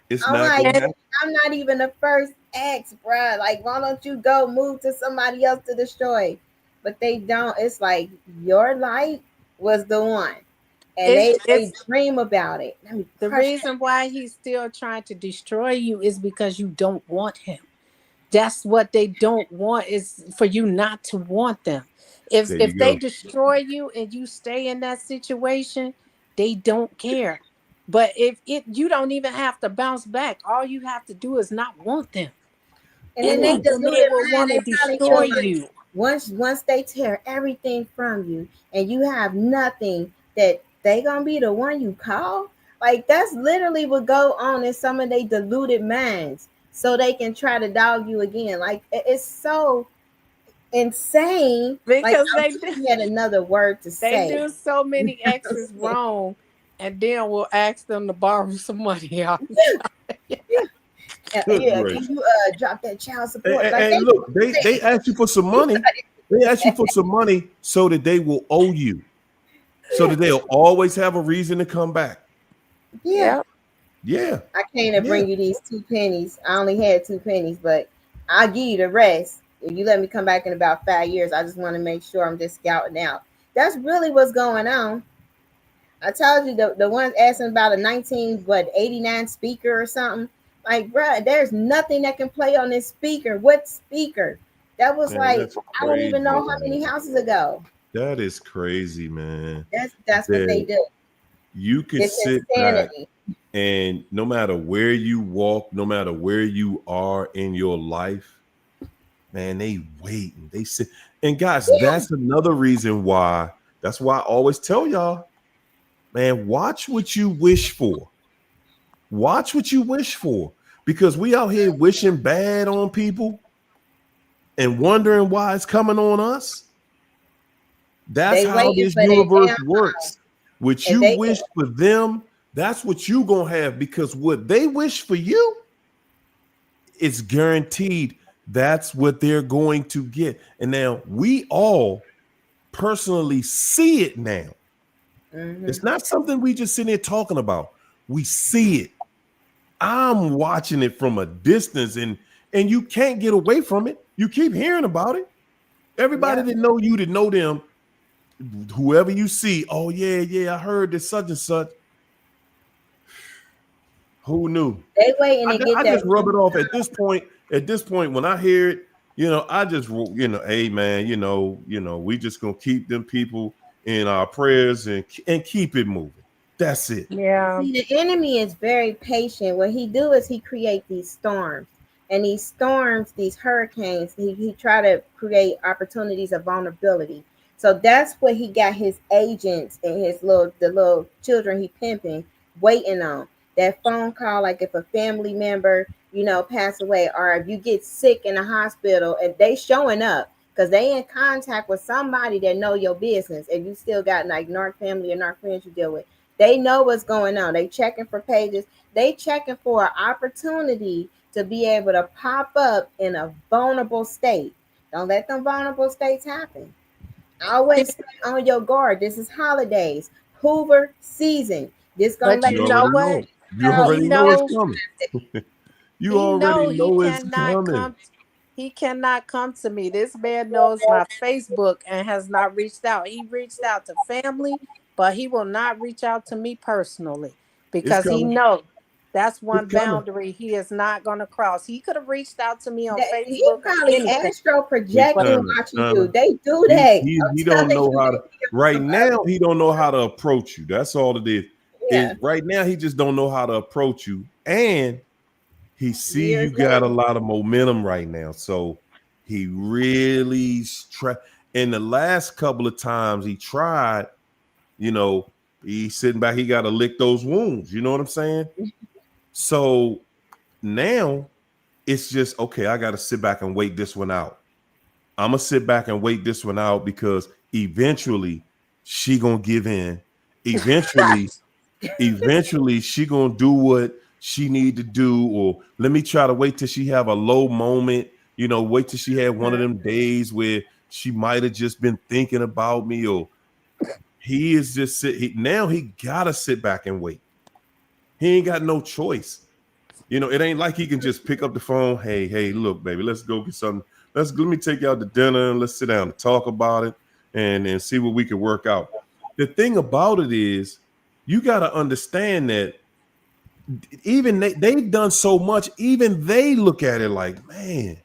it's I'm not like, gonna and happen. I'm not even the first ex, bruh. Like, why don't you go move to somebody else to destroy? But they don't. It's like your light was the one, and they it's dream about it. Let me the crush that. reason why he's still trying to destroy you is because you don't want him. That's what they don't want, is for you not to want them. if There if you they go. destroy you and you stay in that situation, they don't care. But if it you don't even have to bounce back. All you have to do is not want them, And then and they then they deluded will mind. want to They probably destroy feel like you. once they tear everything from you and you have nothing, that they gonna be the one you call. Like, that's literally what go on in some of they deluded minds, so they can try to dog you again. Like, it's so insane. Like, Because I wish we had another word to they say. do so You know many what I'm exes saying? wrong, and then we'll ask them to borrow some money out. Yeah, yeah, Good yeah. Can gracious. you drop that child And, support? and- Like, and they look, say they ask you for some money. They ask you for some money so that they will owe you, so yeah, that they'll always have a reason to come back. yeah. Yep. Yeah, I came to yeah. bring you these 2 pennies. I only had 2 pennies, but I'll give you the rest. If you let me come back in about 5 years, I just want to make sure I'm just scouting out. That's really what's going on. I told you the ones asking about a 89 speaker or something. Like, bruh, there's nothing that can play on this speaker. What speaker? That was Man, like, that's I don't even crazy, know how man. many houses ago. That is crazy, man. That's what they That do. you could It's sit back, insanity. and no matter where you walk, no matter where you are in your life, man, they wait and they sit. And guys, that's another reason why. That's why I always tell y'all, man, watch what you wish for. Watch what you wish for, because we out here wishing bad on people and wondering why it's coming on us. That's They how waiting this for their universe downfall. works. What If you they wish for them, that's what you gonna have, because what they wish for you, it's guaranteed that's what they're going to get. And now we all personally see it now. mm-hmm. It's not something we just sitting here talking about. We see it. I'm watching it from a distance, and you can't get away from it. You keep hearing about it. Everybody Yep. that know you, that know them, whoever you see, oh yeah, yeah, I heard this such and such. Who knew? They waiting to get I that just rub one it off at time. this point. At this point, when I hear it, I just, hey man, we just gonna keep them people in our prayers, and keep it moving. That's it. Yeah. See, the enemy is very patient. What he do is he create these storms, and these storms, these hurricanes, he try to create opportunities of vulnerability. So that's what he got his agents and the little children he pimping waiting on. That phone call, like if a family member, pass away, or if you get sick in the hospital, and they showing up because they in contact with somebody that know your business. If you still got like narc family or narc friends you deal with, they know what's going on. They checking for pages. They checking for an opportunity to be able to pop up in a vulnerable state. Don't let them vulnerable states happen. Always stay on your guard. This is holidays, Hoover season. This gonna But let you You this know already what? know. You out. He already know it's know coming. You he already know he know it's cannot coming. come. He cannot come to me. This man knows my Facebook and has not reached out. He reached out to family, but he will not reach out to me personally It's because he coming. knows that's It's one coming. boundary he is not going to cross. He could have reached out to me on He Facebook or probably anything, astro Hey, but projecting China, watching you. China. They do He that. he I'm he don't telling know you, how they to be right on now. purpose. He don't know how to approach you. That's all it is. Yeah, Right now he just don't know how to approach you, and he see you years got a later. lot of momentum right now. So he really in the last couple of times he tried, you know, he's sitting back. He got to lick those wounds. You know what I'm saying? So now it's just okay. I got to sit back and wait this one out. I'm gonna sit back and wait this one out because eventually she gonna give in. Eventually, eventually she gonna do what she need to do. Or let me try to wait till she have a low moment. Wait till she had one of them days where she might have just been thinking about me. Or he is just now he gotta sit back and wait. He ain't got no choice. It ain't like he can just pick up the phone. Hey, look, baby, let's go get something. Let me take you out to dinner and let's sit down and talk about it and see what we can work out. The thing about it is, you got to understand that even they've done so much. Even they look at it like, man,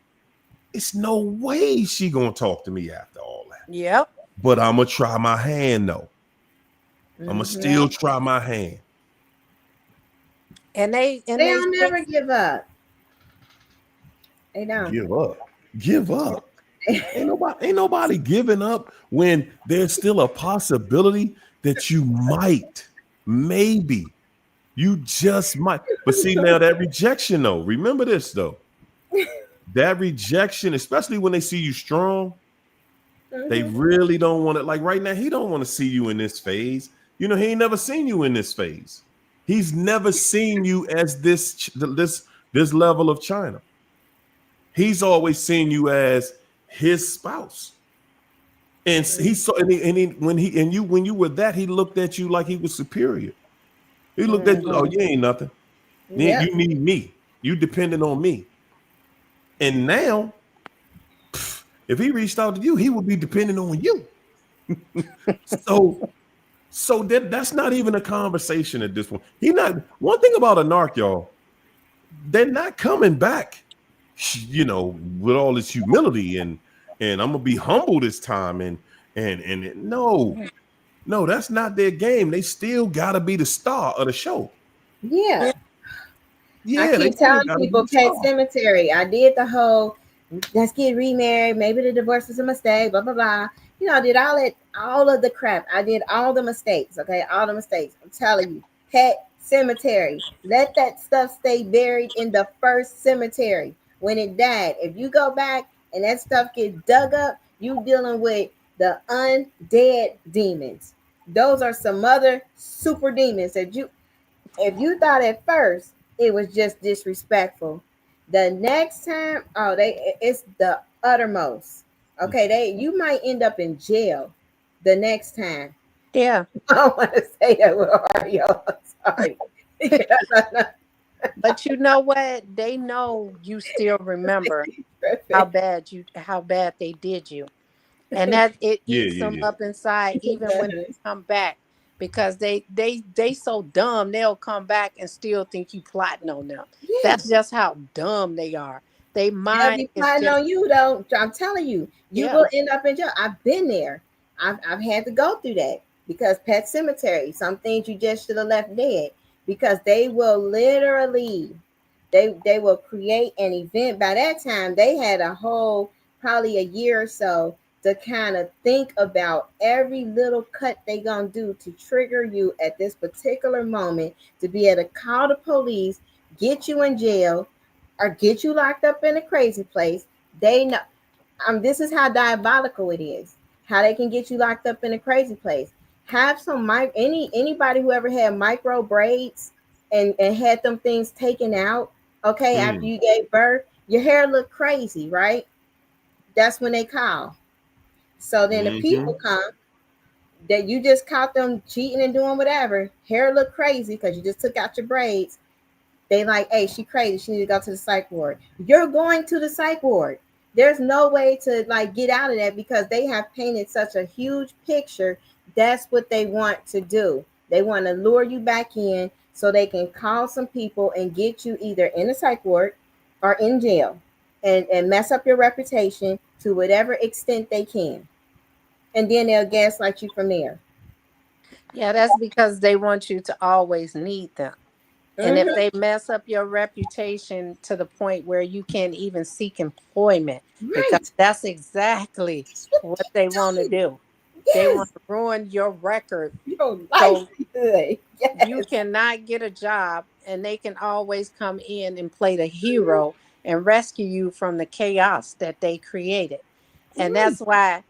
it's no way she gonna talk to me after all that. yep, But I'm gonna try my hand though. I'm gonna Hmm. still yep. try my hand. And They they don't say, never give up. They don't. Give up. Give up. Ain't nobody giving up when there's still a possibility that you might, maybe, you just might. But see now that rejection though, remember this though, that rejection, especially when they see you strong, they Hmm. really don't want it. Like right now, he don't want to see you in this phase. He ain't never seen you in this phase. He's never seen you as this level of China. He's always seen you as his spouse. And he saw, when you were that, he looked at you like he was superior. He looked at you, oh, mhm. you ain't nothing. Yep. You need me. You dependent on me. And now, if he reached out to you, he would be dependent on you. So, that's not even a conversation at this point. He not one thing about a narc, y'all. They're not coming back, with all this humility and I'm gonna be humble this time and no. No, that's not their game. They still gotta be the star of the show. Yeah. I Yeah, they keep still telling gotta be people, the Pet star. Cemetery. I did the whole let's get remarried. Maybe the divorce was a mistake. Blah blah blah. I did all of the crap. I did all the mistakes. Okay, all the mistakes. I'm telling you, Pet Cemetery. Let that stuff stay buried in the first cemetery when it died. If you go back and that stuff gets dug up, you dealing with the undead demons. Those are some other super demons that you if you thought at first it was just disrespectful, the next time, oh, it's the uttermost. Okay, you might end up in jail the next time. Yeah, I don't want to say that with Oreo. Sorry. but you know what? They know you still remember how bad they did you, and that it Yeah, eats yeah, them yeah. up inside even when they come back because they so dumb they'll come back and still think you plotting on them. Yeah, That's just how dumb they are. They they'll mind be is plotting just on you though. I'm telling you, you yeah. will end up in jail. I've been there. I've had to go through that because Pet Cemetery, some things you just should have left dead because they will literally they will create an event. By that time, they had a whole probably a year or so to kind of think about every little cut they gonna do to trigger you at this particular moment to be able to call the police, get you in jail, or get you locked up in a crazy place. They know. This is how diabolical it is. How they can get you locked up in a crazy place. Have some anybody who ever had micro braids and had them things taken out. Okay, after Mm. you gave birth, your hair looked crazy, right? That's when they call. So then the Mm-hmm. people come that you just caught them cheating and doing whatever. Hair look crazy because you just took out your braids. They like, hey, she crazy. She need to go to the psych ward. You're going to the psych ward. There's no way to like get out of that because they have painted such a huge picture. That's what they want to do. They want to lure you back in so they can call some people and get you either in a psych ward or in jail and mess up your reputation to whatever extent they can. And then they'll gaslight you from there. Yeah, that's because they want you to always need them. And if Mm-hmm. they mess up your reputation to the point where you can't even seek employment, because Right. that's exactly That's what what they want to they do. do. They want Yes. to ruin your record Your so livelihood. you Yes. cannot get a job, and they can always come in and play the hero and rescue you from the chaos that they created. And Right. that's why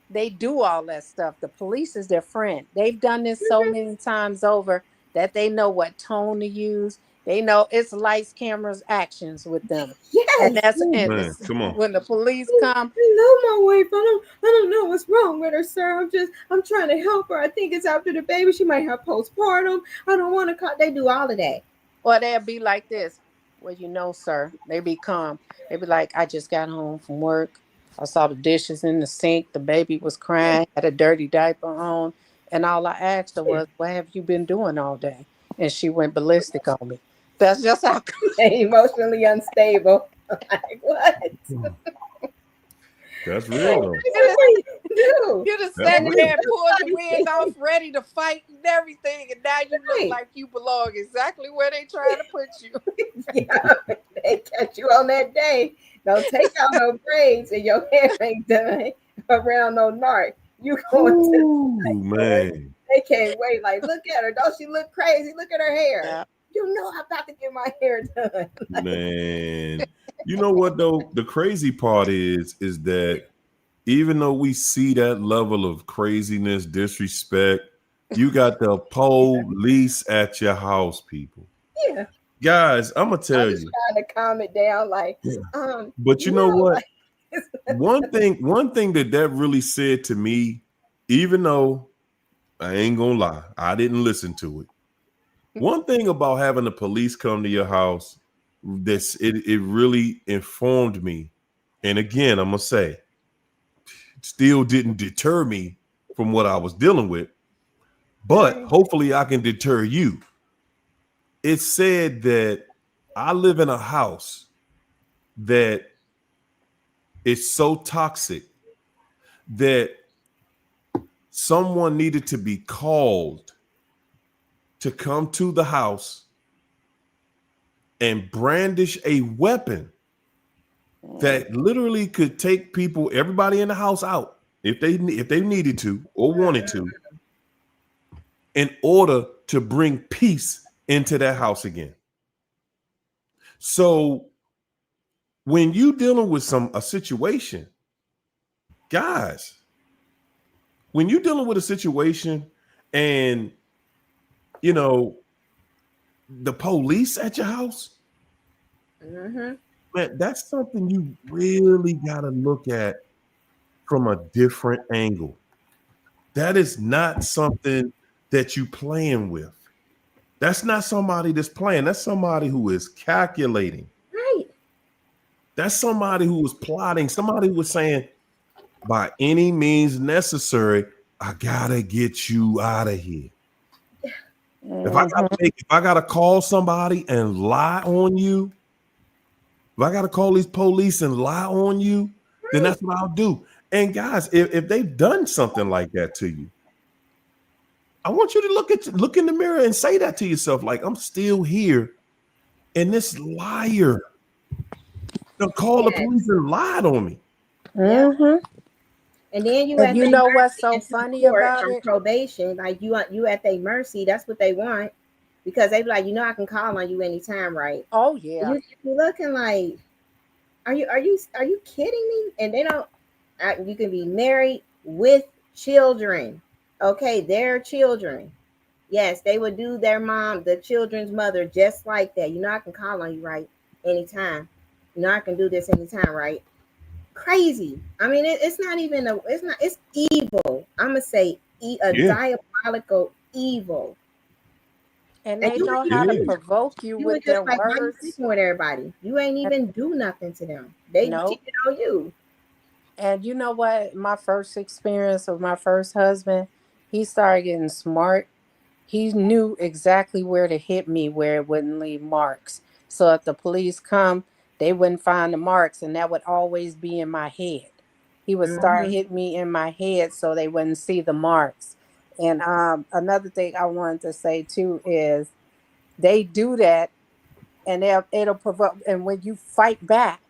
they do all that stuff. The police is their friend. They've done this so Mhm. many times over that they know what tone to use. They know it's lights, cameras, actions with them. And Yes. that's Ooh, and man, it's, come on. when the police I come, love my wife. I don't know what's wrong with her, sir. I'm trying to help her. I think it's after the baby. She might have postpartum. I don't want to call. They do all of that. or they'll be like this. Well, you know, sir. They be calm. They be like, I just got home from work. I saw the dishes in the sink. The baby was crying, had a dirty diaper on. And all I asked her Yeah. was, what have you been doing all day? And she went ballistic on me. That's just how Emotionally unstable. Like what? That's real Like, though. this you'd is have, what you do. you'd have That's sat And real. there it's and just pulled the wig off, like, ready to fight and everything. And now you look right. like you belong exactly where they trying to put you. Yeah, they catch you on that day. Don't take out no braids and your hair ain't done around no narc. You going to the Ooh, court. man. They can't wait. Like, look at her. Don't she look crazy? Look at her hair. Yeah. You know I'm about to get my hair done. Man. You know what though? The crazy part is that even though we see that level of craziness, disrespect, you got the police at your house, people. Yeah. Guys, I'm gonna I tell was you. trying to calm it down, like, Yeah. But you know no, what? like One thing that really said to me, even though I ain't gonna lie, I didn't listen to it. One thing about having the police come to your house, it really informed me. And again, I'm gonna say, still didn't deter me from what I was dealing with, but right. hopefully I can deter you. It said that I live in a house that is so toxic that someone needed to be called to come to the house and brandish a weapon Mm. that literally could take people, everybody in the house out if they needed to or wanted to, in order to bring peace into that house again. So when you dealing with a situation, guys, when you dealing with a situation and you know the police at your house, Mm-hmm. man, that's something you really got to look at from a different angle. That is not something that you playing with. That's not somebody that's playing. That's somebody who is calculating. Right. That's somebody who was plotting. Somebody who was saying, by any means necessary, I gotta get you out of here. Mhm. If I gotta call somebody and lie on you, if I gotta call these police and lie on you, then Right. that's what I'll do. And guys, if they've done something like that to you, I want you to look in the mirror and say that to yourself, like, I'm still here, and this liar called the Yeah. police and lied on me. Yeah. Mhm. And then you And at you their know what's mercy so until funny court about from it? probation. Like you at their mercy. That's what they want. Because they be like, I can call on you anytime, right? Oh yeah. You be looking like, are you kidding me? And they don't. You can be married with children. Okay, their children. Yes, they would do their mom, the children's mother, just like that. I can call on you, right? Anytime. I can do this anytime, right? Crazy. I mean, it's not even a. It's not. It's evil. I'm gonna say a Yeah, diabolical evil. And And they you were know it how just to is. provoke you you were with their just like, why you words. sleeping with everybody? You ain't And even do nothing to them. They no. cheated on you. And you know what? My first experience with my first husband, he started getting smart. He knew exactly where to hit me where it wouldn't leave marks. So if the police come, they wouldn't find the marks, and that would always be in my head. He would start Hmm. hitting me in my head so they wouldn't see the marks. And another thing I wanted to say too is they do that, and it'll provoke. And when you fight back,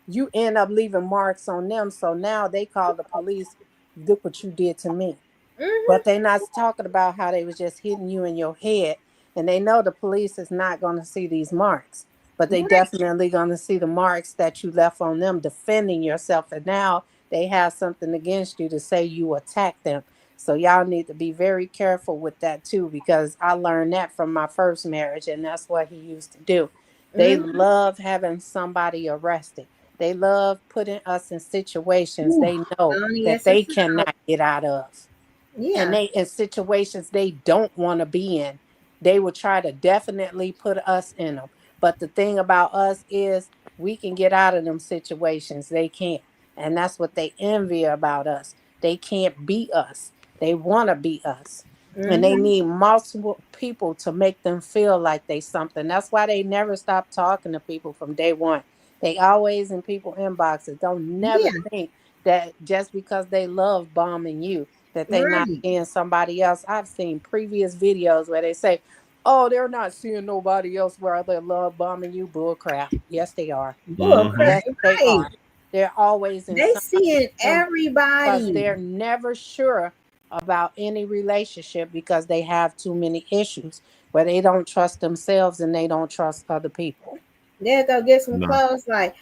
you end up leaving marks on them. So now they call the police. Look what you did to me. Hmm. But they're not talking about how they was just hitting you in your head. And they know the police is not going to see these marks, but they Right. definitely going to see the marks that you left on them defending yourself. And now they have something against you to say you attacked them. So y'all need to be very careful with that too, because I learned that from my first marriage, and that's what he used to do. They Hmm. love having somebody arrested. They love putting us in situations Ooh, they know Donnie, that that's a they sound. cannot get out of, and Yeah. they in situations they don't want to be in. They will try to definitely put us in them. But the thing about us is we can get out of them situations. They can't. And that's what they envy about us. They can't beat us. They want to beat us. And they Hmm. need multiple people to make them feel like they something. That's why they never stop talking to people from day one. They always in people inboxes. Don't never Yeah. think that just because they love bombing you that they not Right. seeing somebody else. I've seen previous videos where they say, "Oh, they're not seeing nobody else where they love bombing you." Bull crap. Yes, they are. Bull crap. Hmm. Yes, they Right. are. They're always in They somebody seeing because everybody. they're never sure about any relationship because they have too many issues where they don't trust themselves and they don't trust other people. They'll go get some No. clothes. Like,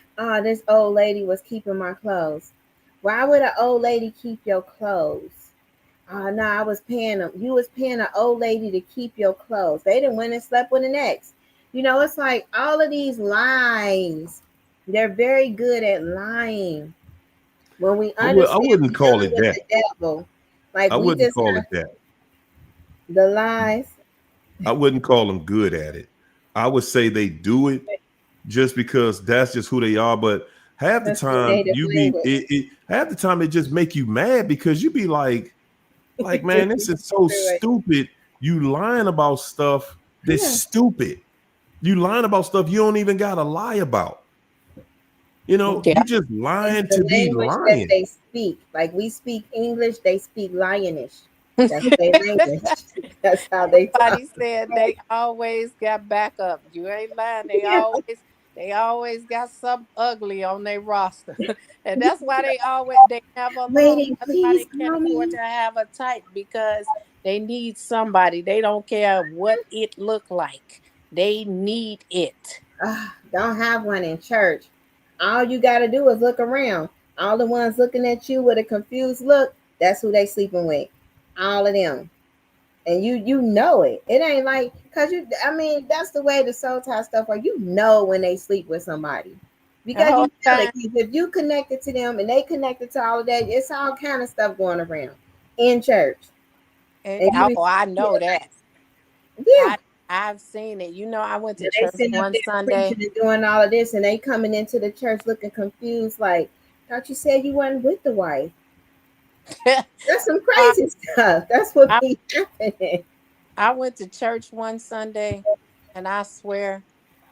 this old lady was keeping my clothes. Why would an old lady keep your clothes? No, I was paying them. You was paying an old lady to keep your clothes. They didn't went and slept with an ex. It's like all of these lies. They're very good at lying. When we I understand wouldn't we're call dealing it with that. the devil, like I we wouldn't just call have it that. the lies. I wouldn't call them good at it. I would say they do it just because that's just who they are. But half the That's their time native language. half the time it just make you mad because you be like, man, this is so Right. stupid. You lying about stuff that's Yeah. stupid. You lying about stuff you don't even gotta lie about. Yeah. You just It's lying the to be language that lying. they speak. Like we speak English, they speak lionish. That's their language. That's how they talk. Somebody said they always got backup. You ain't lying. They Yeah. always got something ugly on their roster. And that's why they never alone. Waiting, That's why please they can't call afford me. to have a type, because they need somebody. They don't care what it look like. They need it. Don't have one in church. All you got to do is look around. All the ones looking at you with a confused look, that's who they sleeping with. All of them. And you know it. It ain't like because that's the way the soul tie stuff are. You know when they sleep with somebody. The Because whole you feel it. time. 'Cause if you connected to them and they connected to all of that, it's all kind of stuff going around in church. And, And you be oh, I yeah, know that. yeah. I've seen it. I went to And they church sitting up one there Sunday. preaching and doing all of this, and they coming into the church looking confused, like, thought you said you wasn't with the wife. That's some I, crazy stuff. That's what I be happening. I went to church one Sunday, and I swear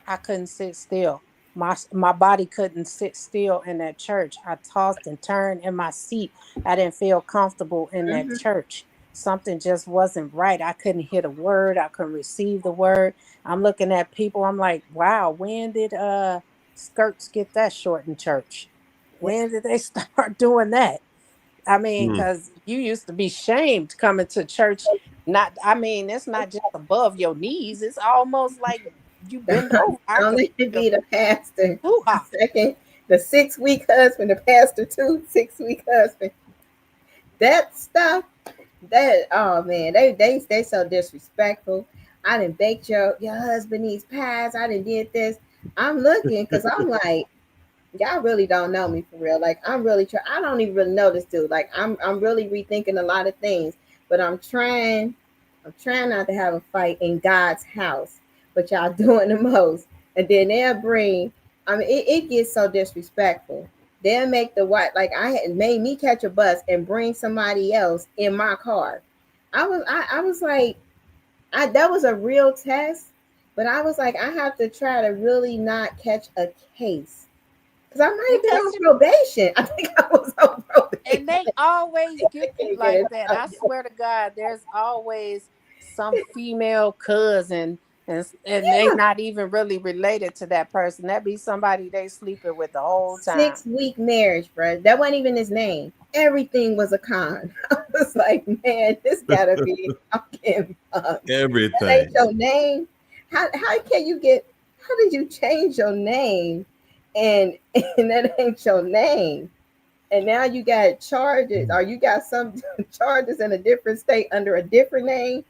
I couldn't sit still. My body couldn't sit still in that church. I tossed and turned in my seat. I didn't feel comfortable in that Hmm. church. Something just wasn't right. I couldn't hear the word. I couldn't receive the word. I'm looking at people. I'm like, wow, when did skirts get that short in church? Yeah. When did they start doing that? I mean, Mm. because you used to be shamed coming to church. Not, I mean, it's not just above your knees. It's almost like you bend over. I Don't could let it be the pastor, hoo the ha. second, the 6 week husband, the pastor too, 6 week husband. That stuff, that oh man, they so disrespectful. I didn't bake your husband needs pies. I didn't did this. I'm looking because I'm like, y'all really don't know me for real. Like I'm really trying. I don't even really know this dude. Like I'm really rethinking a lot of things. But I'm trying not to have a fight in God's house. But y'all doing the most. And then they'll bring. I mean, it gets so disrespectful. They'll make the white like I had made me catch a bus and bring somebody else in my car. I was like, that was a real test. But I was like, I have to try to really not catch a case because I might have been Because on probation. I think I was on and probation. they always get you Can't get like in that. I trouble. swear to God, there's always some female cousin, and they Yeah. not even really related to that person. That be somebody they sleeping with the whole time. 6 week marriage, bro. That wasn't even his name. Everything was a con. I was like, man, this gotta be fucking that ain't Everything. your name. How can you get how did you change your name and and that ain't your name? And now you got charges or you got some charges in a different state under a different name.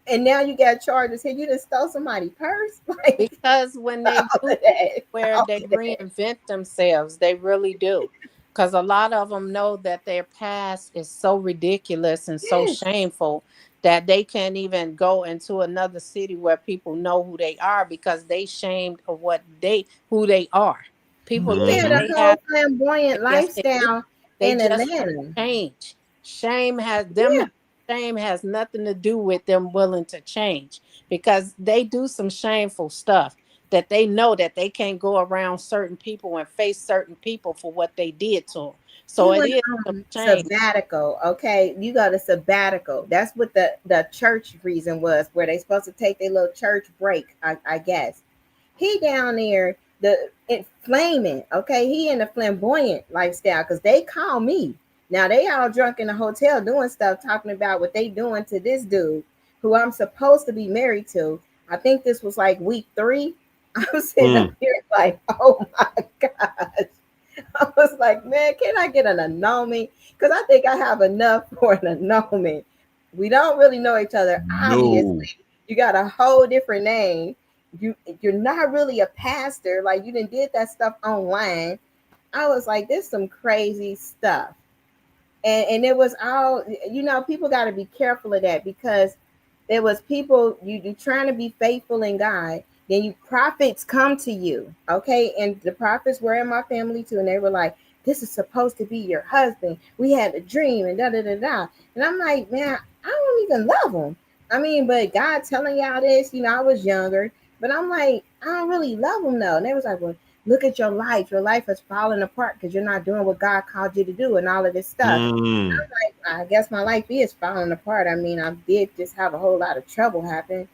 And now you got charges here. You just stole somebody's purse. Like Because when all they of do that. where All they of that. reinvent themselves, they really do. Because a lot of them know that their past is so ridiculous and so Yes. shameful that they can't even go into another city where people know who they are because they shamed of what they who they are. People He think had a Mm-hmm. they whole have. flamboyant Yes, they do. lifestyle They in just can't Atlanta. change. Shame has them. Yeah. Shame has nothing to do with them willing to change because they do some shameful stuff that they know that they can't go around certain people and face certain people for what they did to them. He So it went is some on shame. sabbatical. Okay. You got a sabbatical. That's what the church reason was, where they supposed to take their little church break, I guess. He down there flaming. Okay, he in the flamboyant lifestyle because they call me. Now they all drunk in the hotel doing stuff, talking about what they doing to this dude who I'm supposed to be married to. I think this was like week 3. I was sitting up Mm. here like, oh my gosh. I was like, man, can I get an annulment? Because I think I have enough for an annulment. We don't really know each other, No. obviously. You got a whole different name. You're not really a pastor. Like you did that stuff online. I was like, this is some crazy stuff. And it was all people got to be careful of that because there was people you trying to be faithful in God. Then you prophets come to you, okay? And the prophets were in my family too, and they were like, "This is supposed to be your husband. We had a dream, and da da da da." And I'm like, man, I don't even love him. I mean, but God telling y'all this, I was younger, but I'm like, I don't really love him though. And they was like, well, look at your life. Your life is falling apart because you're not doing what God called you to do, and all of this stuff. Mm. I guess my life is falling apart. I mean, I did just have a whole lot of trouble happen.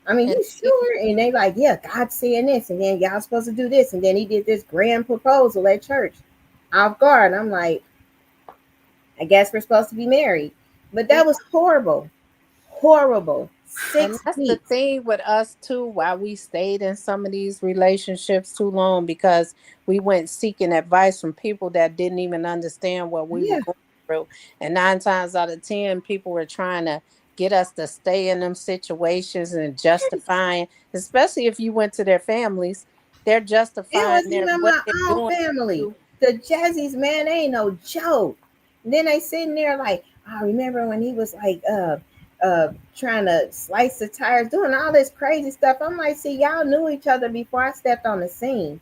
I mean, And you see, sure? And they like, yeah, God's saying this, and then y'all supposed to do this, and then he did this grand proposal at church, off guard. I'm like, I guess we're supposed to be married, but that was horrible, horrible. and Six that's the weeks. thing with us too, why we stayed in some of these relationships too long because we went seeking advice from people that didn't even understand what we were Yeah, going through. And 9 times out of 10, people were trying to get us to stay in them situations and justifying, especially if you went to their families, they're it justifying was their even what my they're own doing to family. you. The Jazzies, man, they ain't no joke. And then they sitting there like, I remember when he was like, trying to slice the tires, doing all this crazy stuff. I'm like, see, y'all knew each other before I stepped on the scene.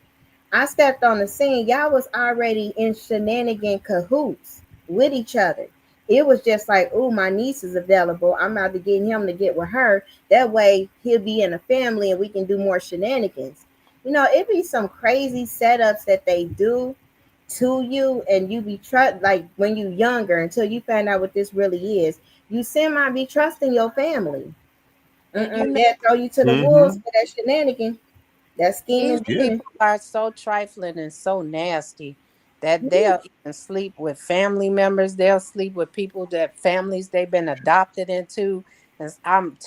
I stepped on the scene. Y'all was already in shenanigan cahoots with each other. It was just like, oh, my niece is available. I'm about to get him to get with her. That way he'll be in a family and we can do more shenanigans. It be some crazy setups that they do to you, and you be like when you younger until you find out what this really is. You semi be trusting your family. And you know, They'll throw you to the wolves Mm-hmm. for that shenanigan, that these scheming Yeah. demon. people are so trifling and so nasty. that they'll even sleep with family members. They'll sleep with people that families they've been adopted into. And I'm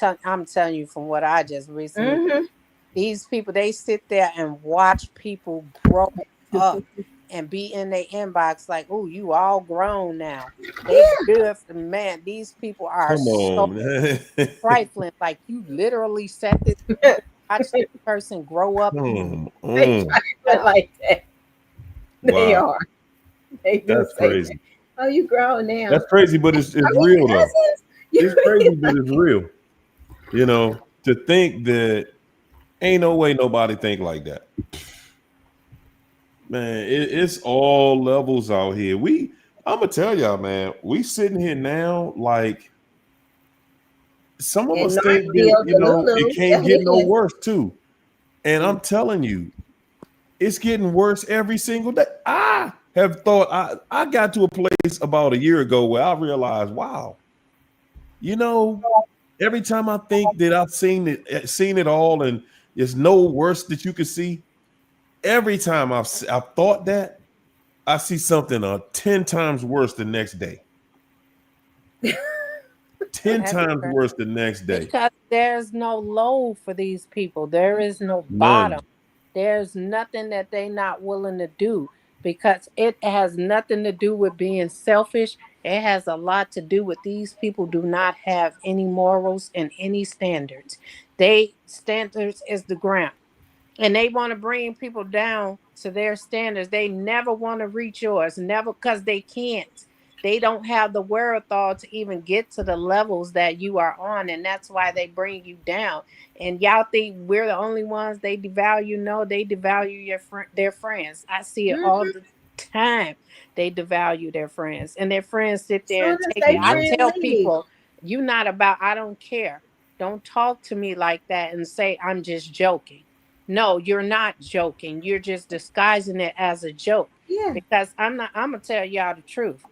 telling you from what I just recently, Mm-hmm. these people, they sit there and watch people grow up and be in their inbox like, oh, you all grown now. They Yeah. good for man. These people are Come so on, man. trifling. Like you literally sat this, you watch this person grow up. Come They on. try to put like that. They Wow. are. They do That's say that. crazy. Oh, you grown now. That's crazy, but Are it's we real though. cousins? It's crazy, but it's real. You know, to think that ain't no way nobody think like that. Man, it's all levels out here. I'm gonna tell y'all, man, we sitting here now like some of In us think that Northfield, it Delulu. can't Yeah, get it no is. worse too. And I'm telling you, it's getting worse every single day. I have thought I got to a place about a year ago where I realized, wow, you know, every time I think that I've seen it all, and there's no worse that you can see. Every time I've thought that, I see something 10 times worse the next day. 10 That's times right. worse the next day. Because there's no low for these people. There is no bottom. None. There's nothing that they not willing to do because it has nothing to do with being selfish. It has a lot to do with these people do not have any morals and any standards. They standards is the ground, and they want to bring people down to their standards. They never want to reach yours, never, because they can't. They don't have the wherewithal to even get to the levels that you are on, and that's why they bring you down. And y'all think we're the only ones they devalue? No, they devalue their friends. I see it all Mm-hmm. the time. They devalue their friends, and their friends sit there Soon and as take it. they I Yeah. friend tell leave. people, "You not about. I don't care. Don't talk to me like that and say I'm just joking." No, you're not joking. You're just disguising it as a joke. Yeah. Because I'm not, I'm gonna tell y'all the truth.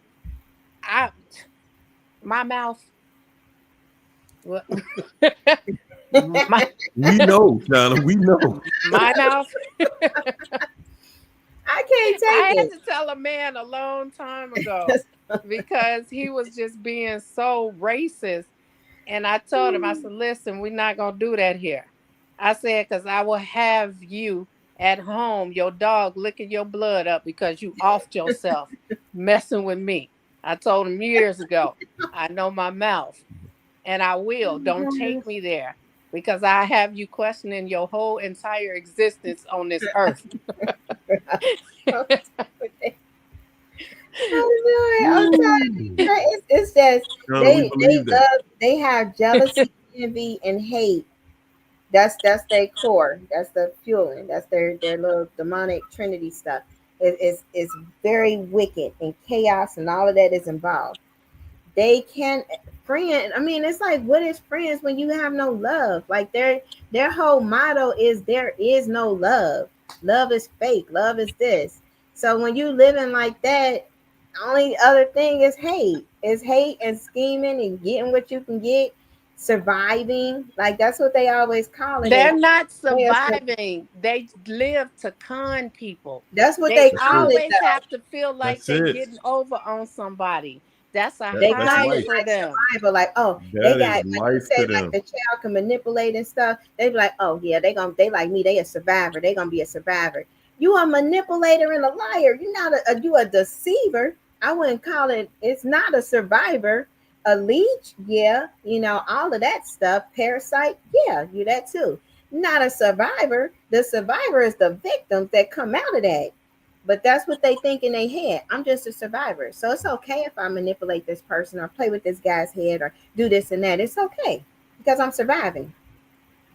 I my mouth well, my We know, China. We know. my mouth. I can't I take had it. to tell a man a long time ago because he was just being so racist. And I told him, I said, listen, we're not gonna do that here. I said, because I will have you at home, your dog licking your blood up because you offed yourself messing with me. I told him years ago, I know my mouth and I will. Don't take me there because I have you questioning your whole entire existence on this earth. I'm telling you, Woo. it's just China, we they believe that. love, they have jealousy, envy, and hate. That's their core. That's the fueling. That's their little demonic trinity stuff. It's very wicked and chaos and all of that is involved. They can friend. I mean, it's like what is friends when you have no love? Like their whole motto is there is no love. Love is fake. Love is this. So when you living like that, only other thing is hate. Is hate and scheming and getting what you can get, surviving. Like that's what they always call it. And They're not they are- surviving. They live to con people. that's what They they That's call it. it always though. have to feel like That's they it. getting over on somebody. That's a They That's call high it life. for like them. survival, like oh they That is got like you life to say like them. the child can manipulate and stuff. They be like oh yeah they like me they a survivor they gonna be a survivor. You a manipulator and a liar. You're not you a deceiver. I wouldn't call it. It's not a survivor. A leech, yeah, all of that stuff. Parasite, yeah, you that too. Not a survivor. The survivor is the victims that come out of that. But that's what they think in their head. I'm just a survivor. So it's okay if I manipulate this person or play with this guy's head or do this and that. It's okay because I'm surviving.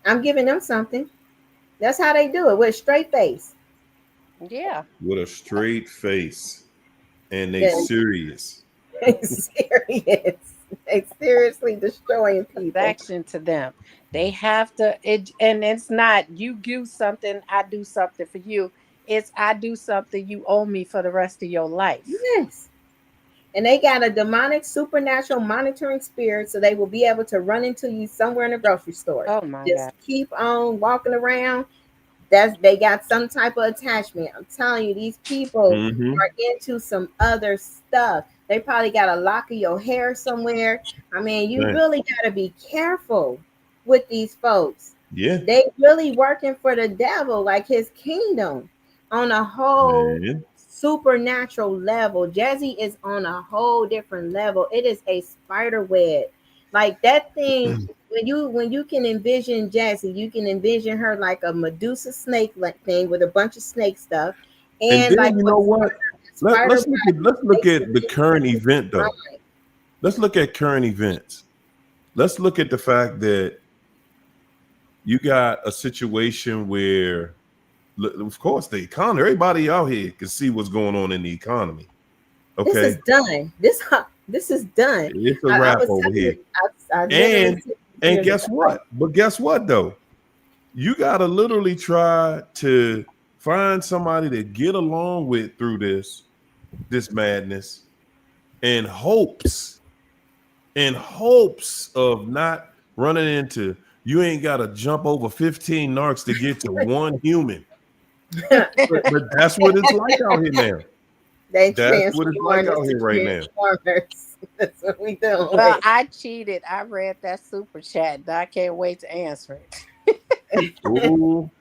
I'm giving them something. That's how they do it with a straight face. Yeah. With a straight face. And they They're serious. serious. They seriously destroying people. Affection to them. They have to and it's not you do something, I do something for you. It's I do something you owe me for the rest of your life. Yes. And they got a demonic supernatural monitoring spirit so they will be able to run into you somewhere in the grocery store. Oh my Just God. keep on walking around. they got some type of attachment. I'm telling you, these people Mm-hmm. are into some other stuff. They probably got a lock of your hair somewhere. I mean, you Right. really got to be careful with these folks. Yeah, They really working for the devil, like his kingdom, on a whole man. supernatural level. Jazzy is on a whole different level. It is a spider web. Like that thing, when you can envision Jazzy, you can envision her like a Medusa snake like thing with a bunch of snake stuff, And and then like you what know what? spider Let's look makes it at the current into event though. mind. Let's look at current events. Let's look at the fact that you got a situation where, of course, the economy. Everybody out here can see what's going on in the economy. This is Okay, done. This is done. it's a I wrap was over telling here. you, I literally And took and years guess ago. what? But guess what though? You gotta literally try to find somebody to get along with through this madness, in hopes of not running into, you ain't got to jump over 15 narcs to get to one human. But that's what it's like out here now. They That's what it's like transform us out to here right now. transformers. That's what we doing. Well, I cheated. I read that super chat. And I can't wait to answer it. Oh,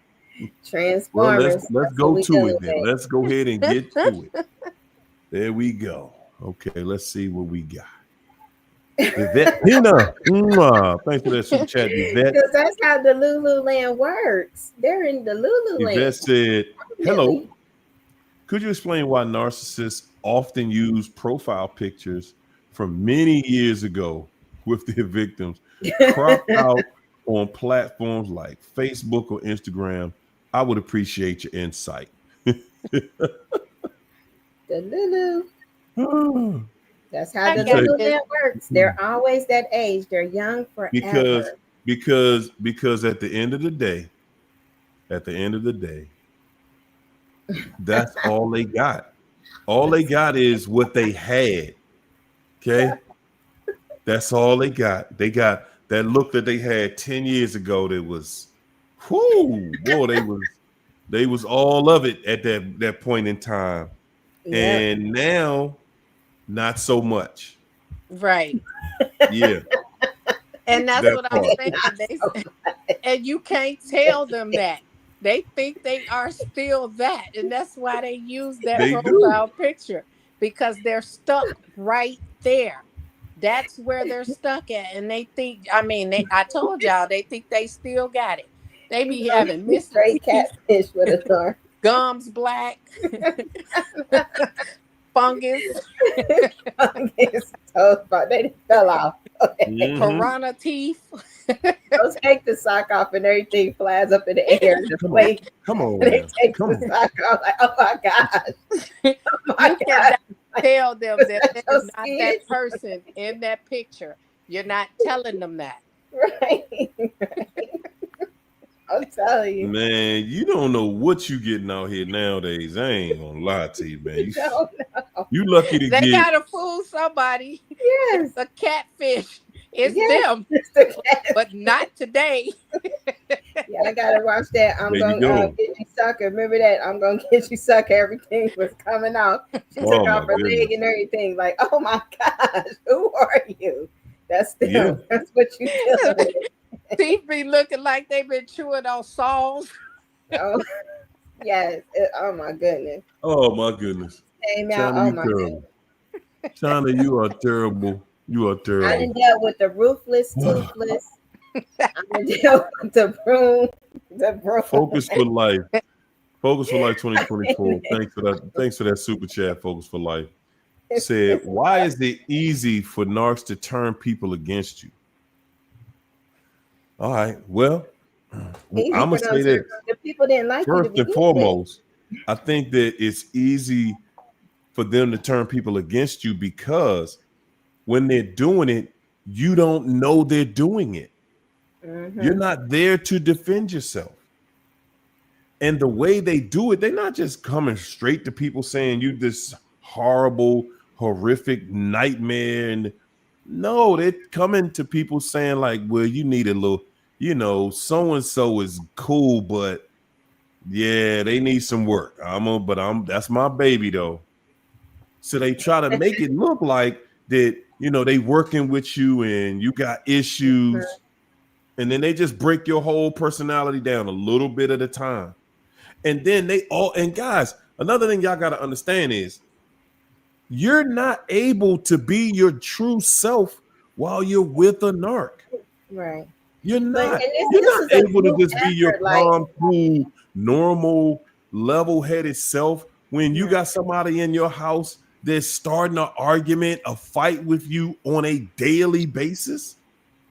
well, Transformers. let's That's what go we to doing it then. with. Let's go ahead and get to it. There we go. Okay, let's see what we got. Yvette Pina. Thanks for that super chat, Yvette. Because that's how the Lululand works. They're in the Yvette Lululand. said, Definitely. hello. Could you explain why narcissists often use profile pictures from many years ago with their victims cropped out on platforms like Facebook or Instagram? I would appreciate your insight. The Lulu. That's how I the got Say, this. Lululand works. They're always that age. They're young because forever. because at the end of the day, that's all they got. All they got is what they had. Okay. That's all they got. They got that look that they had 10 years ago that was, whoo, boy, they was all of it at that point in time. Yep. And now, not so much. Right. Yeah, And that's that what I'm part. saying. And you can't tell them that. They think they are still that. And that's why they use that They do. profile picture because they're stuck right there. That's where they're stuck at. And they think, I mean, I told y'all, they think they still got it. They You be know, having you missing straight teeth, catfish with a thorn. gums black, fungus, His toes, but they fell off. Hmm. piranha teeth. They'll take the sock off and everything flies up in the air. The Come on. plate. Come on They now. take Come the on. sock off. Like, oh my gosh. Oh my You god. cannot tell them that That's that your is not skin. that person in that picture. You're not telling them that. Right. I'm telling you. Man, you don't know what you getting out here nowadays. I ain't gonna lie to you, man. You don't know. You lucky to They get. gotta fool somebody. It's Yes. a catfish. It's Yes. them, It's the cat. but not today. Yeah, I gotta watch that. I'm There you gonna go. get you sucker. Remember that? I'm gonna get you sucker. Everything was coming out. She took Oh off my her goodness. leg and everything. Like, oh my gosh, who are you? That's them. Yeah. That's what you dealing with. Teeth be looking like they've been chewing on saws. Oh yes. Oh my goodness. Oh my goodness. Came out. China, Oh you my terrible. goodness. China, you are terrible. You are I terrible. done dealt with the ruthless, toothless. I done dealt with the broom. The broom. Focus for life. Focus for Life 2024. Thanks for that. Thanks for that super chat, Focus for Life. Said, It's why is it easy for narcs to turn people against you? All right. Well, I'm easy gonna for them say to. this. The people didn't like you to First and begin with. foremost, I think that it's easy for them to turn people against you because when they're doing it, you don't know they're doing it. You're Mm-hmm. not there to defend yourself. And the way they do it, they're not just coming straight to people saying you this horrible, horrific nightmare. And no, they're coming to people saying, like, well, you need a little, so and so is cool, but Yeah, they need some work. But that's my baby though. So they try to make it look like that, they working with you and you got issues, and then they just break your whole personality down a little bit at a time. And then and guys, another thing y'all got to understand is you're not able to be your true self while you're with a narc. Right. You're But not. and You're this not is a able to group just be your effort. Like, calm, cool, normal, level-headed self when you right. got somebody in your house that's starting an argument, a fight with you on a daily basis.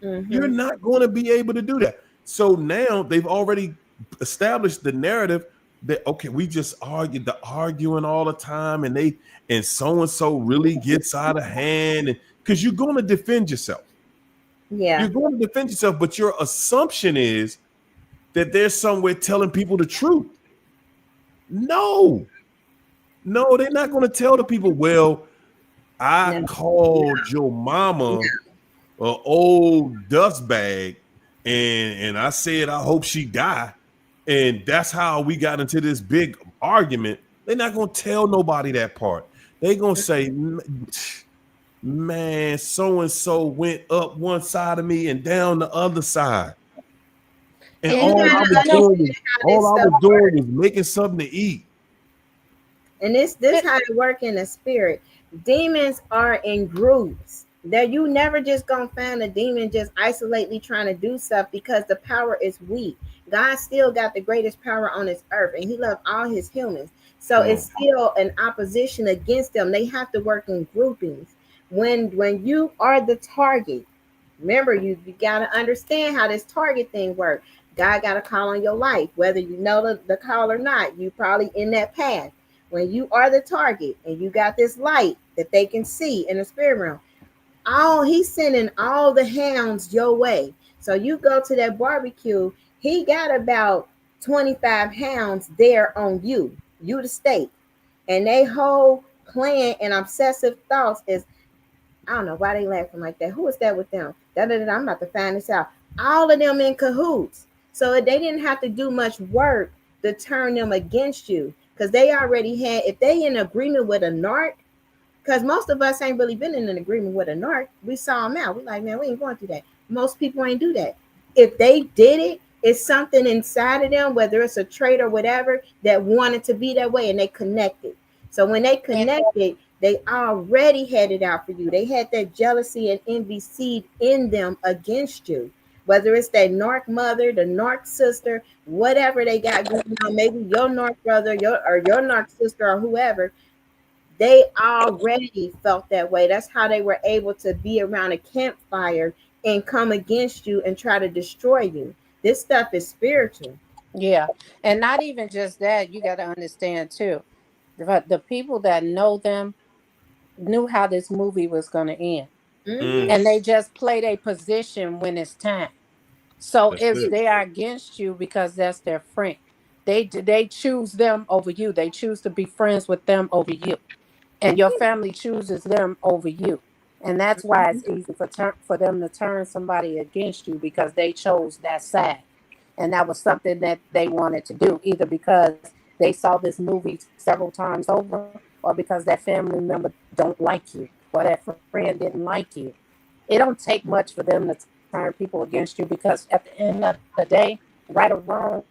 You're Mm-hmm. not going to be able to do that. So now they've already established the narrative that, okay, we just arguing all the time, and so really gets out of hand, and because you're going to defend yourself. You're Yeah. going to defend yourself, but your assumption is that there's somewhere telling people the truth. No, no, they're not going to tell the people, well, I No. called your mama a old dust bag, and I said I hope she die, and that's how we got into this big argument. They're not going to tell nobody that part. They're going to say, man, so and so went up one side of me and down the other side. And And You you gotta know, understand how all this I stuff was doing works. was making something to eat. And this how it work in the spirit. Demons are in groups. That you never just gonna find a demon just isolately trying to do stuff because the power is weak. God still got the greatest power on this earth, and He loves all His humans. So Come it's on. still an opposition against them. They have to work in groupings. When you are the target, remember you got to understand how this target thing works. God got a call on your life, whether you know the call or not. You probably in that path. When you are the target and you got this light that they can see in the spirit realm, all he's sending all the hounds your way. So you go to that barbecue, he got about 25 hounds there on you the state. And they whole plan and obsessive thoughts is, I don't know why they laughing like that. Who is that with them? I'm about to find this out. All of them in cahoots. So they didn't have to do much work to turn them against you. Because they already had, if they in agreement with a narc, because most of us ain't really been in an agreement with a narc. We saw them out. We like, man, we ain't going through that. Most people ain't do that. If they did it, it's something inside of them, whether it's a trait or whatever, that wanted to be that way and they connected. So when they and connected, they already had it out for you. They had that jealousy and envy seed in them against you. Whether it's that narc mother, the narc sister, whatever they got going on, maybe your narc brother, your narc sister, or whoever, they already felt that way. That's how they were able to be around a campfire and come against you and try to destroy you. This stuff is spiritual. yeah, and not even just that. You got to understand too. The people that know them knew how this movie was going to end, Mm-hmm. Mm, and they just played a position when it's time. So that's if it. they are against you because that's their friend, they choose them over you. They choose to be friends with them over you, and your family chooses them over you. And that's why it's easy for them to turn somebody against you because they chose that side. And that was something that they wanted to do, either because they saw this movie several times over, or because that family member don't like you, or that friend didn't like you. It don't take much for them to turn people against you because at the end of the day, right or wrong,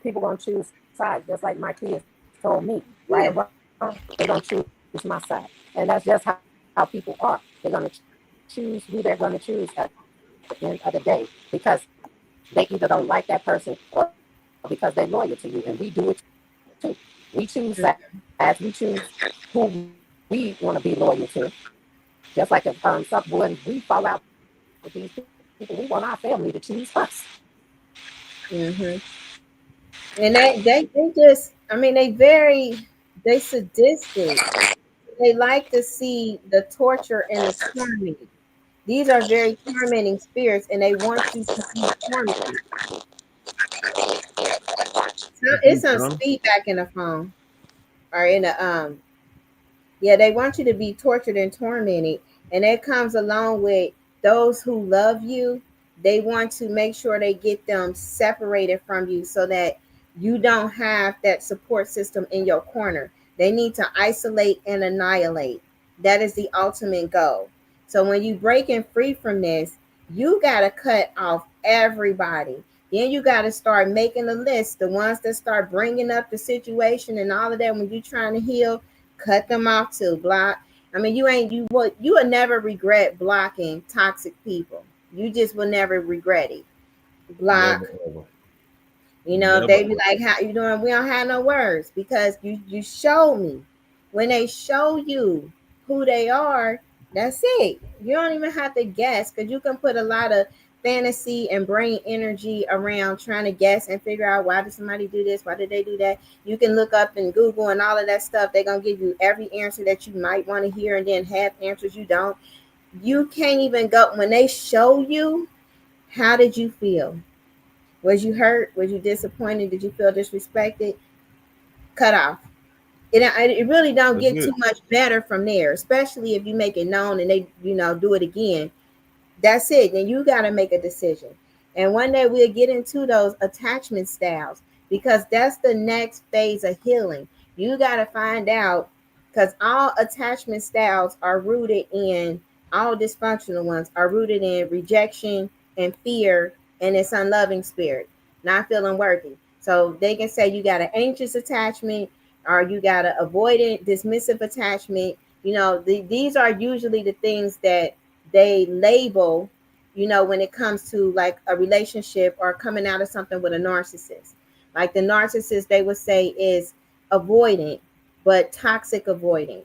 people gonna choose sides. Just like my kids told me, right or Yeah. wrong, they're gonna choose my side, and that's just how people are. They're gonna choose who they're gonna choose at the end of the day because they either don't like that person or because they're loyal to you, and we do it too. We choose sides. We choose who we want to be loyal to. Just like if when we fall out with these people, we want our family to choose us. Mm-hmm. And they just, I mean, they sadistic. They like to see the torture and the torment. These are very tormenting spirits, and they want you to be tormented. So What it's you, some John? feedback in the phone or in the yeah, they want you to be tortured and tormented. And that comes along with those who love you. They want to make sure they get them separated from you so that you don't have that support system in your corner. They need to isolate and annihilate. That is the ultimate goal. So when you breaking free from this, you got to cut off everybody. Then you got to start making a list. The ones that start bringing up the situation and all of that when you trying to heal, cut them off too. Block. I mean, you will never regret blocking toxic people. You just will never regret it. Never Block. ever. You know, Never they be ever. like, "How you doing?" We don't have no words because you show me. When they show you who they are, that's it. You don't even have to guess because you can put a lot of fantasy and brain energy around trying to guess and figure out why did somebody do this, why did they do that. You can look up in Google and all of that stuff. They're gonna give you every answer that you might want to hear, and then have answers you don't. You can't even go when they show you. How did you feel? Was you hurt? Was you disappointed? Did you feel disrespected? Cut off. It really don't That's get too it. much better from there, especially if you make it known and they, do it again. That's it. Then you got to make a decision. And one day we'll get into those attachment styles because that's the next phase of healing. You got to find out because all attachment styles are rooted in, all dysfunctional ones are rooted in rejection and fear and this unloving spirit, not feeling worthy. So they can say you got an anxious attachment or you got an avoidant, dismissive attachment. These are usually the things that they label, when it comes to like a relationship or coming out of something with a narcissist. Like the narcissist, they would say is avoidant, but toxic avoidant.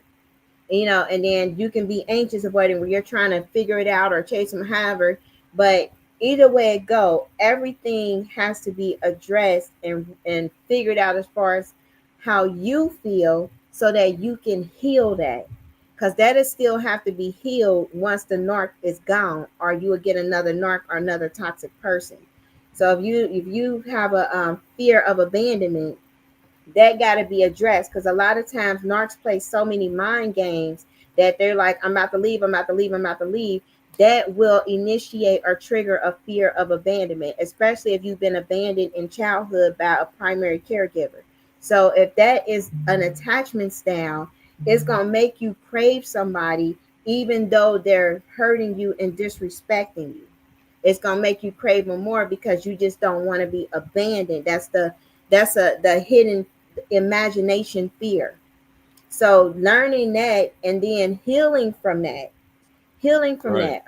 And then you can be anxious avoiding where you're trying to figure it out or chase them, however. But either way it go, everything has to be addressed and figured out as far as how you feel so that you can heal that. Because that is still have to be healed once the narc is gone, or you will get another narc or another toxic person. So if you have a fear of abandonment, that got to be addressed because a lot of times narcs play so many mind games that they're like, I'm about to leave, I'm about to leave, I'm about to leave. That will initiate or trigger a fear of abandonment, especially if you've been abandoned in childhood by a primary caregiver. So if that is an attachment style, it's going to make you crave somebody even though they're hurting you and disrespecting you. It's gonna make you crave them more because you just don't want to be abandoned. That's the hidden imagination fear. So learning that and then Right.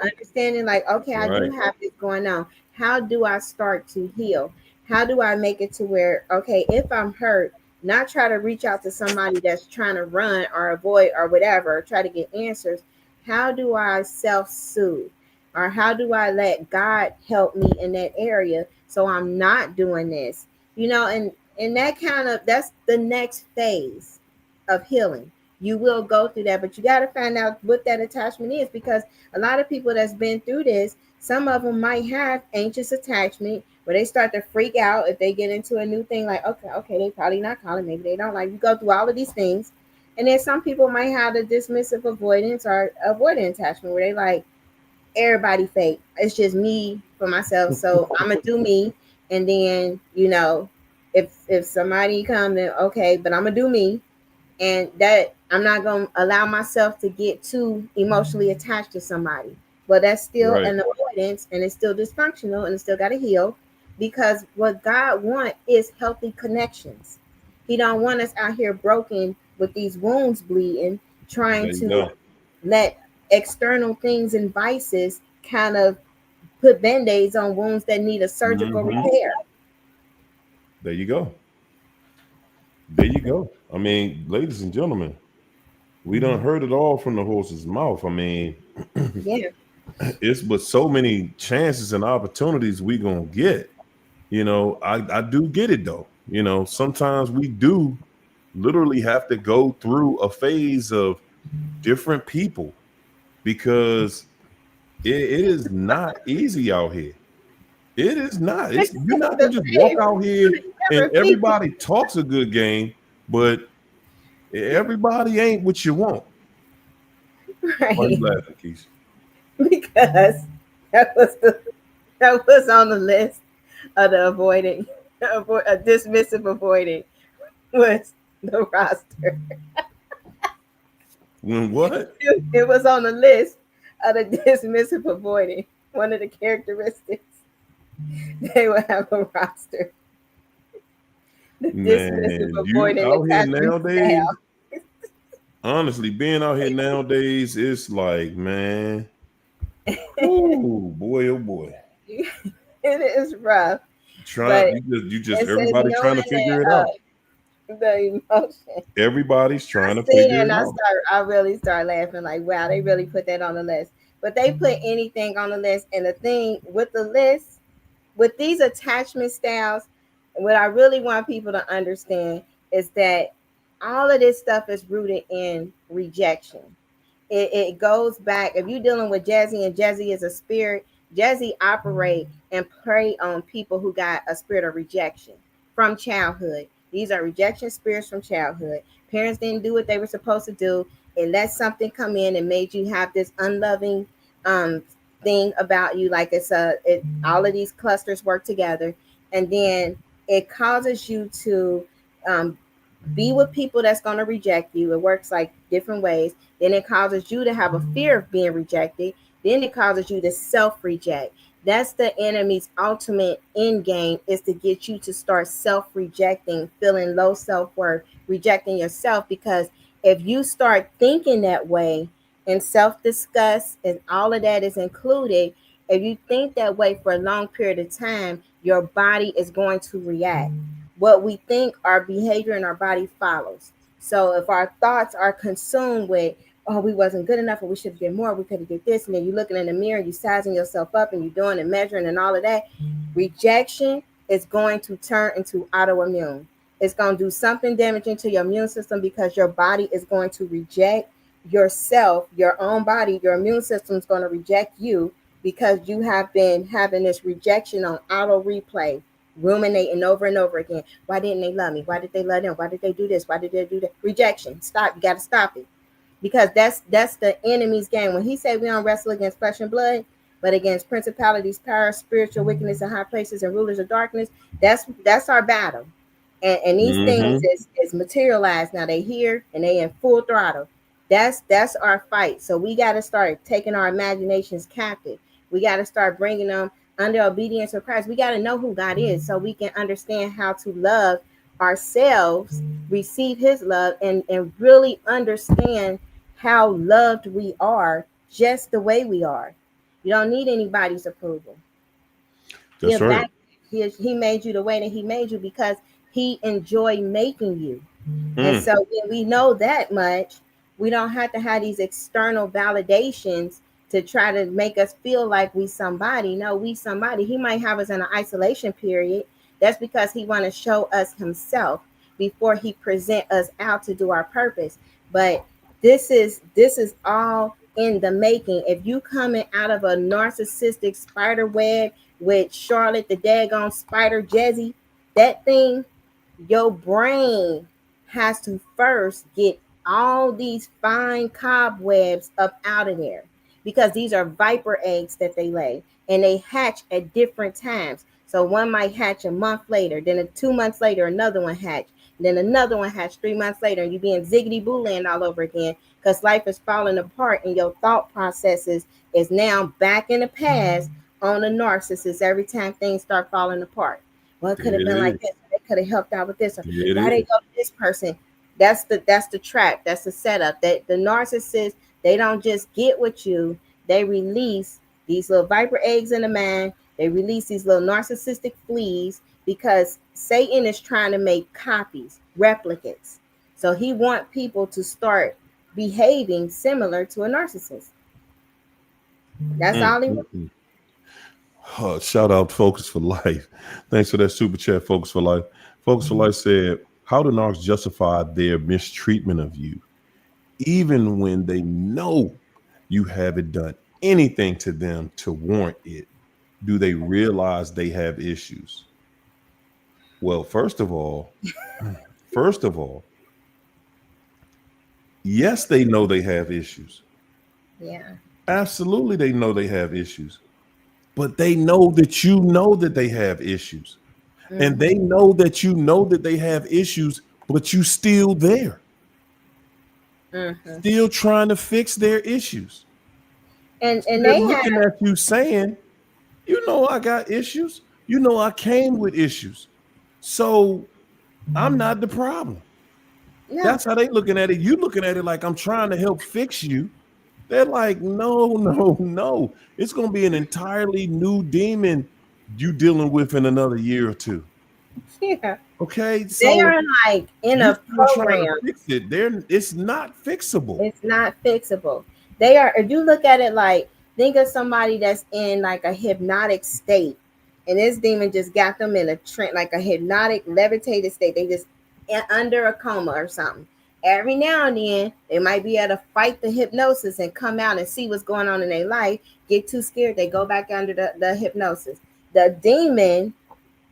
understanding like, okay, I do Right. have this going on. How do I start to heal? How do I make it to where, okay, if I'm hurt, not try to reach out to somebody that's trying to run or avoid or whatever, or try to get answers. How do I self-soothe? Or how do I let God help me in that area so I'm not doing this? And that's the next phase of healing. You will go through that, but you got to find out what that attachment is because a lot of people that's been through this, some of them might have anxious attachment where they start to freak out if they get into a new thing. Like, okay, they probably not calling. Maybe they don't like. You go through all of these things, and then some people might have the dismissive avoidance or avoidant attachment where they like everybody fake. It's just me for myself, so I'm gonna do me, and then if somebody come, then okay, but I'm gonna do me, and that I'm not going to allow myself to get too emotionally attached to somebody. But that's still Right. an avoidance and it's still dysfunctional and it's still got to heal because what God wants is healthy connections. He don't want us out here broken with these wounds bleeding, trying There you to go. let external things and vices kind of put band-aids on wounds that need a surgical Hmm. repair. There you go. There you go. I mean, ladies and gentlemen, we done heard it all from the horse's mouth. I mean, Yeah. it's with so many chances and opportunities we gonna get. I do get it though. Sometimes we do literally have to go through a phase of different people because it is not easy out here. It is not. You're not gonna The just walk same. out here and People. everybody talks a good game, but everybody ain't what you want. Why are you Right. laughing, Keisha? Because that was on the list of the avoiding. A dismissive avoiding was the roster. When what? It was on the list of the dismissive avoiding. One of the characteristics they would have a roster. The dismissive Man, you avoiding out here attachment nowadays. Honestly, being out here nowadays, it's like, man, oh boy, oh boy. style. It is rough, but Trying you just it's says everybody trying to knowing figure that it out. the emotion. Everybody's I trying to see figure and it out. I really start laughing like, wow, they really put that on the list. But they put anything on the list, and the thing with the list, with these attachment styles, what I really want people to understand is that all of this stuff is rooted in rejection. It goes back. If you're dealing with Jazzy and Jazzy is a spirit, Jazzy operate and prey on people who got a spirit of rejection from childhood. These are rejection spirits from childhood. Parents didn't do what they were supposed to do. It let something come in and made you have this unloving um thing about you. Like all of these clusters work together, and then it causes you to um be with people that's going to reject you. It works like different ways. Then it causes you to have a fear of being rejected. Then it causes you to self reject. That's the enemy's ultimate end game, is to get you to start self rejecting, feeling low self worth, rejecting yourself. Because if you start thinking that way, and self disgust and all of that is included, if you think that way for a long period of time, your body is going to react. What we think, our behavior and our body follows. So if our thoughts are consumed with, oh, we wasn't good enough, or we should have did more, we could have did this, and then you're looking in the mirror, you sizing yourself up, and you're doing and measuring and all of that, rejection is going to turn into autoimmune. It's going to do something damaging to your immune system, because your body is going to reject yourself, your own body. Your immune system is going to reject you, because you have been having this rejection on auto replay, ruminating over and over again. Why didn't they love me? Why did they love them? Why did they do this? Why did they do that? Rejection. Stop. You got to stop it, because that's the enemy's game. When he said we don't wrestle against flesh and blood, but against principalities, powers, spiritual wickedness in high places, and rulers of darkness, that's our battle. And these things Mm-hmm. is materialized now. They here and they in full throttle. That's our fight. So we got to start taking our imaginations captive. We got to start bringing them under obedience of Christ. We got to know who God is, so we can understand how to love ourselves, receive his love, and really understand how loved we are just the way we are. You don't need anybody's approval. That's He'll right. back he made you the way that he made you, because he enjoyed making you. And Mm. so when we know that much, we don't have to have these external validations to try to make us feel like we somebody. No, we somebody. He might have us in an isolation period. That's because he want to show us himself before he present us out to do our purpose. But this is all in the making. If you coming out of a narcissistic spider web with Charlotte the daggone spider Jezzy, that thing, your brain has to first get all these fine cobwebs up out of there, because these are viper eggs that they lay, and they hatch at different times. So one might hatch a month later, then 2 months later another one hatch, then another one hatch 3 months later, and you being ziggity boo land all over again, because life is falling apart and your thought processes is now back in the past on the narcissist every time things start falling apart. Well, it There could have been it like is. this. They could have helped out with this. Or There it why they is. go to this person? That's the trap. That's the setup. That the narcissist, they don't just get with you. They release these little viper eggs in the mind. They release these little narcissistic fleas, because Satan is trying to make copies, replicates. So he want people to start behaving similar to a narcissist. That's Mm, all he mm, wants. mm. Shout out Focus for Life. Thanks for that super chat, Focus for Life. Focus for Life said, how do Narcs justify their mistreatment of you, even when they know you haven't done anything to them to warrant it? Do they realize they have issues? Well, first of all, yes, they know they have issues. Yeah. Absolutely, they know they have issues, but they know that you know that they have issues. and Mm-hmm. they know that they have issues, but you still there, Mm-hmm. still trying to fix their issues. So And they're they have looking at you saying, you know, I got issues. You know, I came with issues. So I'm not the problem. no. That's how they looking at it. You looking at it like I'm trying to help fix you. They're like, no, no, no. It's going to be an entirely new demon you dealing with in another year or two. Yeah. Okay, They so are like in you a still trying to program. fix it. It's not fixable. It's not fixable. They are, if you look at it like, think of somebody that's in like a hypnotic state, and this demon just got them in a trance, like a hypnotic, levitated state. They just under a coma or something. Every now and then, they might be able to fight the hypnosis and come out and see what's going on in their life. Get too scared, they go back under the hypnosis. The demon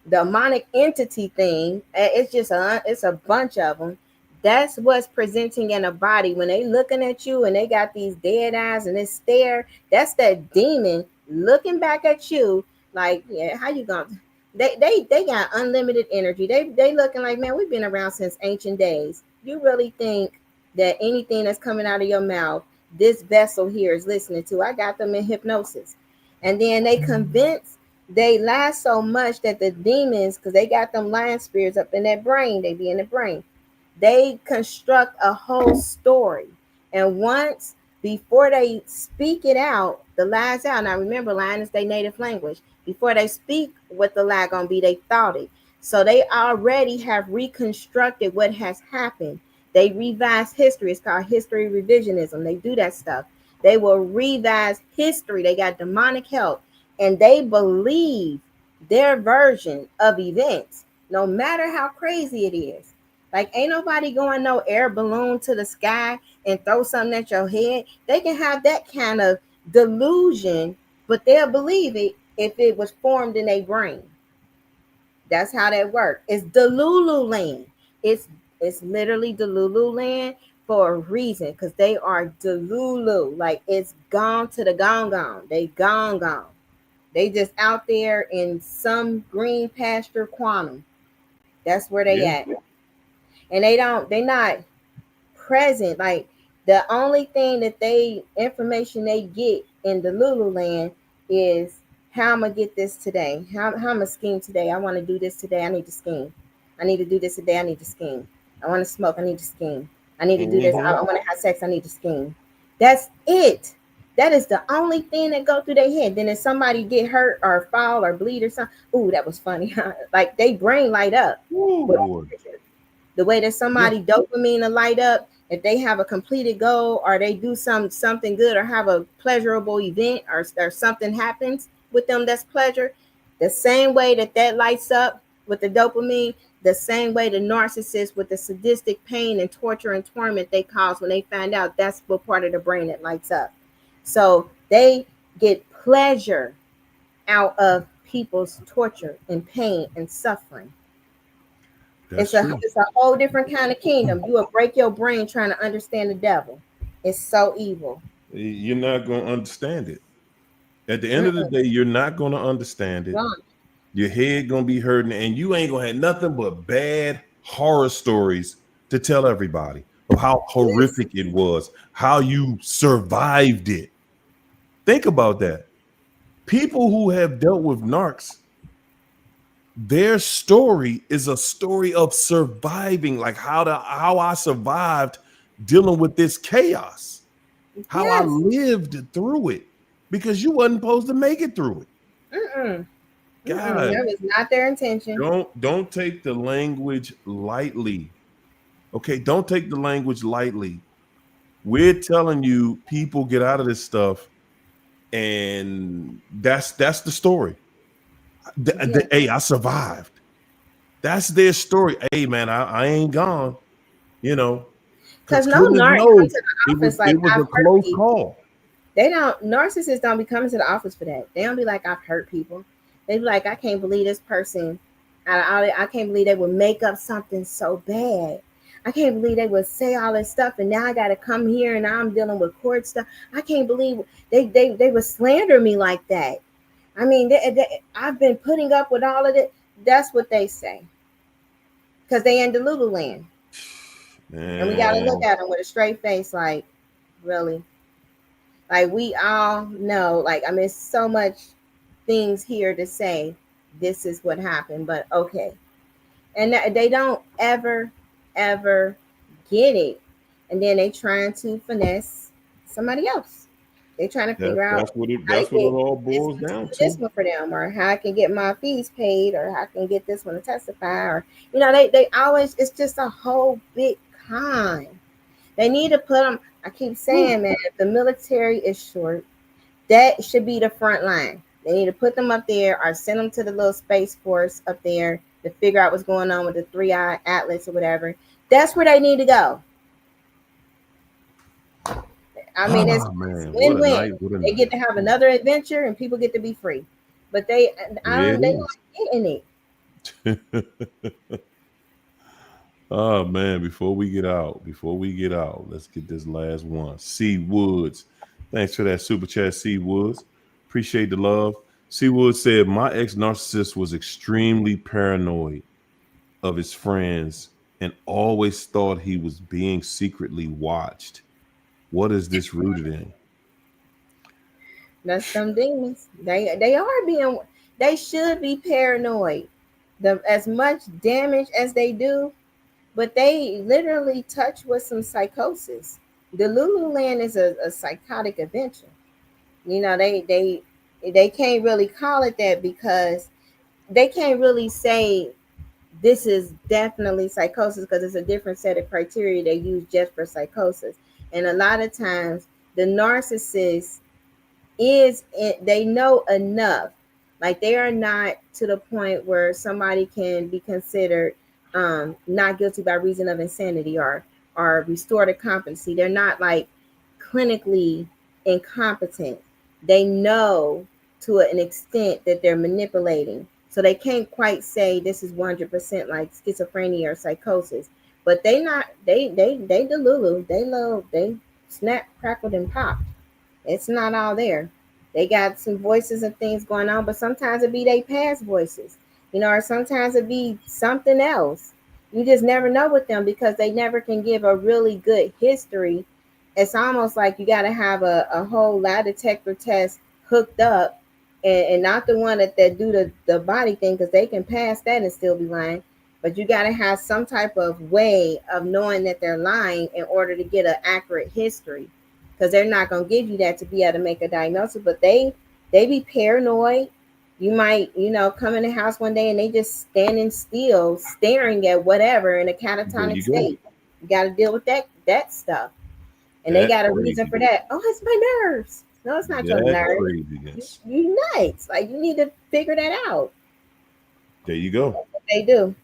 demonic entity thing, it's just it's a bunch of them. That's what's presenting in a body when they looking at you and they got these dead eyes and this stare. That's that demon looking back at you like, yeah, how you going? They got unlimited energy. They looking like, man, we've been around since ancient days. You really think that anything that's coming out of your mouth, this vessel here is listening to? I got them in hypnosis, and then they convince, they lie so much that the demons, because they got them lying spirits up in their brain, they be in the brain, they construct a whole story. And once, before they speak it out, the lies out. Now remember, lying is their native language. Before they speak what the lie gonna be, they thought it. So they already have reconstructed what has happened. They revise history. It's called history revisionism. They do that stuff. They will revise history. They got demonic help, and they believe their version of events, no matter how crazy it is. Like, ain't nobody going no air balloon to the sky and throw something at your head. They can have that kind of delusion, but they'll believe it if it was formed in their brain. That's how that works. It's Delulu land. It's it's literally Delulu land for a reason, because they are Delulu. Like, it's gone to the gone gone. They gone gone. They just out there in some green pasture quantum. That's where they Yeah. at. And they not present. Like, the only thing that they information they get in the Lululand is, how I'm gonna get this today. How I'm gonna scheme today. I want to do this today. I need to scheme. I need to do this today. I need to scheme. I want to smoke. I need to scheme. I need to do this. I Mhm. want to have sex. I need to scheme. That's it. That is the only thing that go through their head. Then if somebody get hurt or fall or bleed or something, ooh, that was funny. Like, they brain light up. Oh With boy. the way that Yeah. somebody dopamine to light up if they have a completed goal, or they do something good, or have a pleasurable event, or something happens with them that's pleasure. The same way that lights up with the dopamine, the same way the narcissist with the sadistic pain and torture and torment they cause when they find out, that's what part of the brain that lights up. So they get pleasure out of people's torture and pain and suffering. That's It's a true. it's a whole different kind of kingdom. You will break your brain trying to understand the devil. It's so evil. You're not going to understand it. At the end of the Mm-mm. day, you're not going to understand it. Gone. Your head going to be hurting, and you ain't going to have nothing but bad horror stories to tell everybody of how Yes. horrific it was, how you survived it. Think about that. People who have dealt with narcs, their story is a story of surviving, like how I survived dealing with this chaos, how I Yes. lived through it, because you wasn't supposed to make it through it. Mm-mm. Mm-mm. God, That was not their intention. don't take the language lightly. Okay, don't take the language lightly. We're telling you, people get out of this stuff, and that's the story. Yeah. Hey, I survived. That's their story. Hey, man, I ain't gone. You know, Because because no goodness narc come knows to the office like, it was I've a hurt close people. call. They don't, narcissists don't be coming to the office for that. They don't be like, I've hurt people. They be like, I can't believe this person. I can't believe they would make up something so bad. I can't believe they would say all this stuff, and now I got to come here and now I'm dealing with court stuff. I can't believe they would slander me like that. I mean, I've been putting up with all of it. That's what they say. Because they in Delulu land. And we got to look Man, at them with a straight face like, really? Like, we all know, like, I mean, so much things here to say this is what happened, but okay. And they don't ever get it. And then they trying to finesse somebody else. They trying to figure out how to that's what it get all this boils one to down do this to. one for them, or how I can get my fees paid, or how I can get this one to testify, or they always, it's just a whole big con. They need to put them. I keep saying, man, if the military is short, that should be the front line. They need to put them up there or send them to the little space force up there to figure out what's going on with the 3-eye atlas or whatever. That's where they need to go. I mean, it's Ah, man, what a win-win. night! What a They get night! to have another adventure and people get to be free. But It they is. not getting it. Oh man, before we get out, let's get this last one. C Woods. Thanks for that super chat, C Woods. Appreciate the love. C Woods said, my ex narcissist was extremely paranoid of his friends and always thought he was being secretly watched. What is this rooted in? That's them demons. They are being. They should be paranoid. The as much damage as they do, but they literally touch with some psychosis. The Lululand is a psychotic adventure. They can't really call it that because they can't really say this is definitely psychosis because it's a different set of criteria they use just for psychosis. And a lot of times the narcissist they know enough, like they are not to the point where somebody can be considered not guilty by reason of insanity or restored to competency. They're not like clinically incompetent. They know to an extent that they're manipulating, so they can't quite say this is 100% like schizophrenia or psychosis. But they delulu, they snap, crackled, and popped. It's not all there. They got some voices and things going on, but sometimes it be they past voices, or sometimes it be something else. You just never know with them because they never can give a really good history. It's almost like you got to have a whole lie detector test hooked up, and not the one that do the body thing because they can pass that and still be lying. But you got to have some type of way of knowing that they're lying in order to get an accurate history, because they're not going to give you that to be able to make a diagnosis. But they be paranoid. You might come in the house one day and they just standing still staring at whatever in a There catatonic you go. state. You got to deal with that stuff, and they That got a reason for craziness. that. Oh, it's my nerves. No, it's not your That nerves. craziness. You nuts. Like, you need to figure that out. There you go. They do.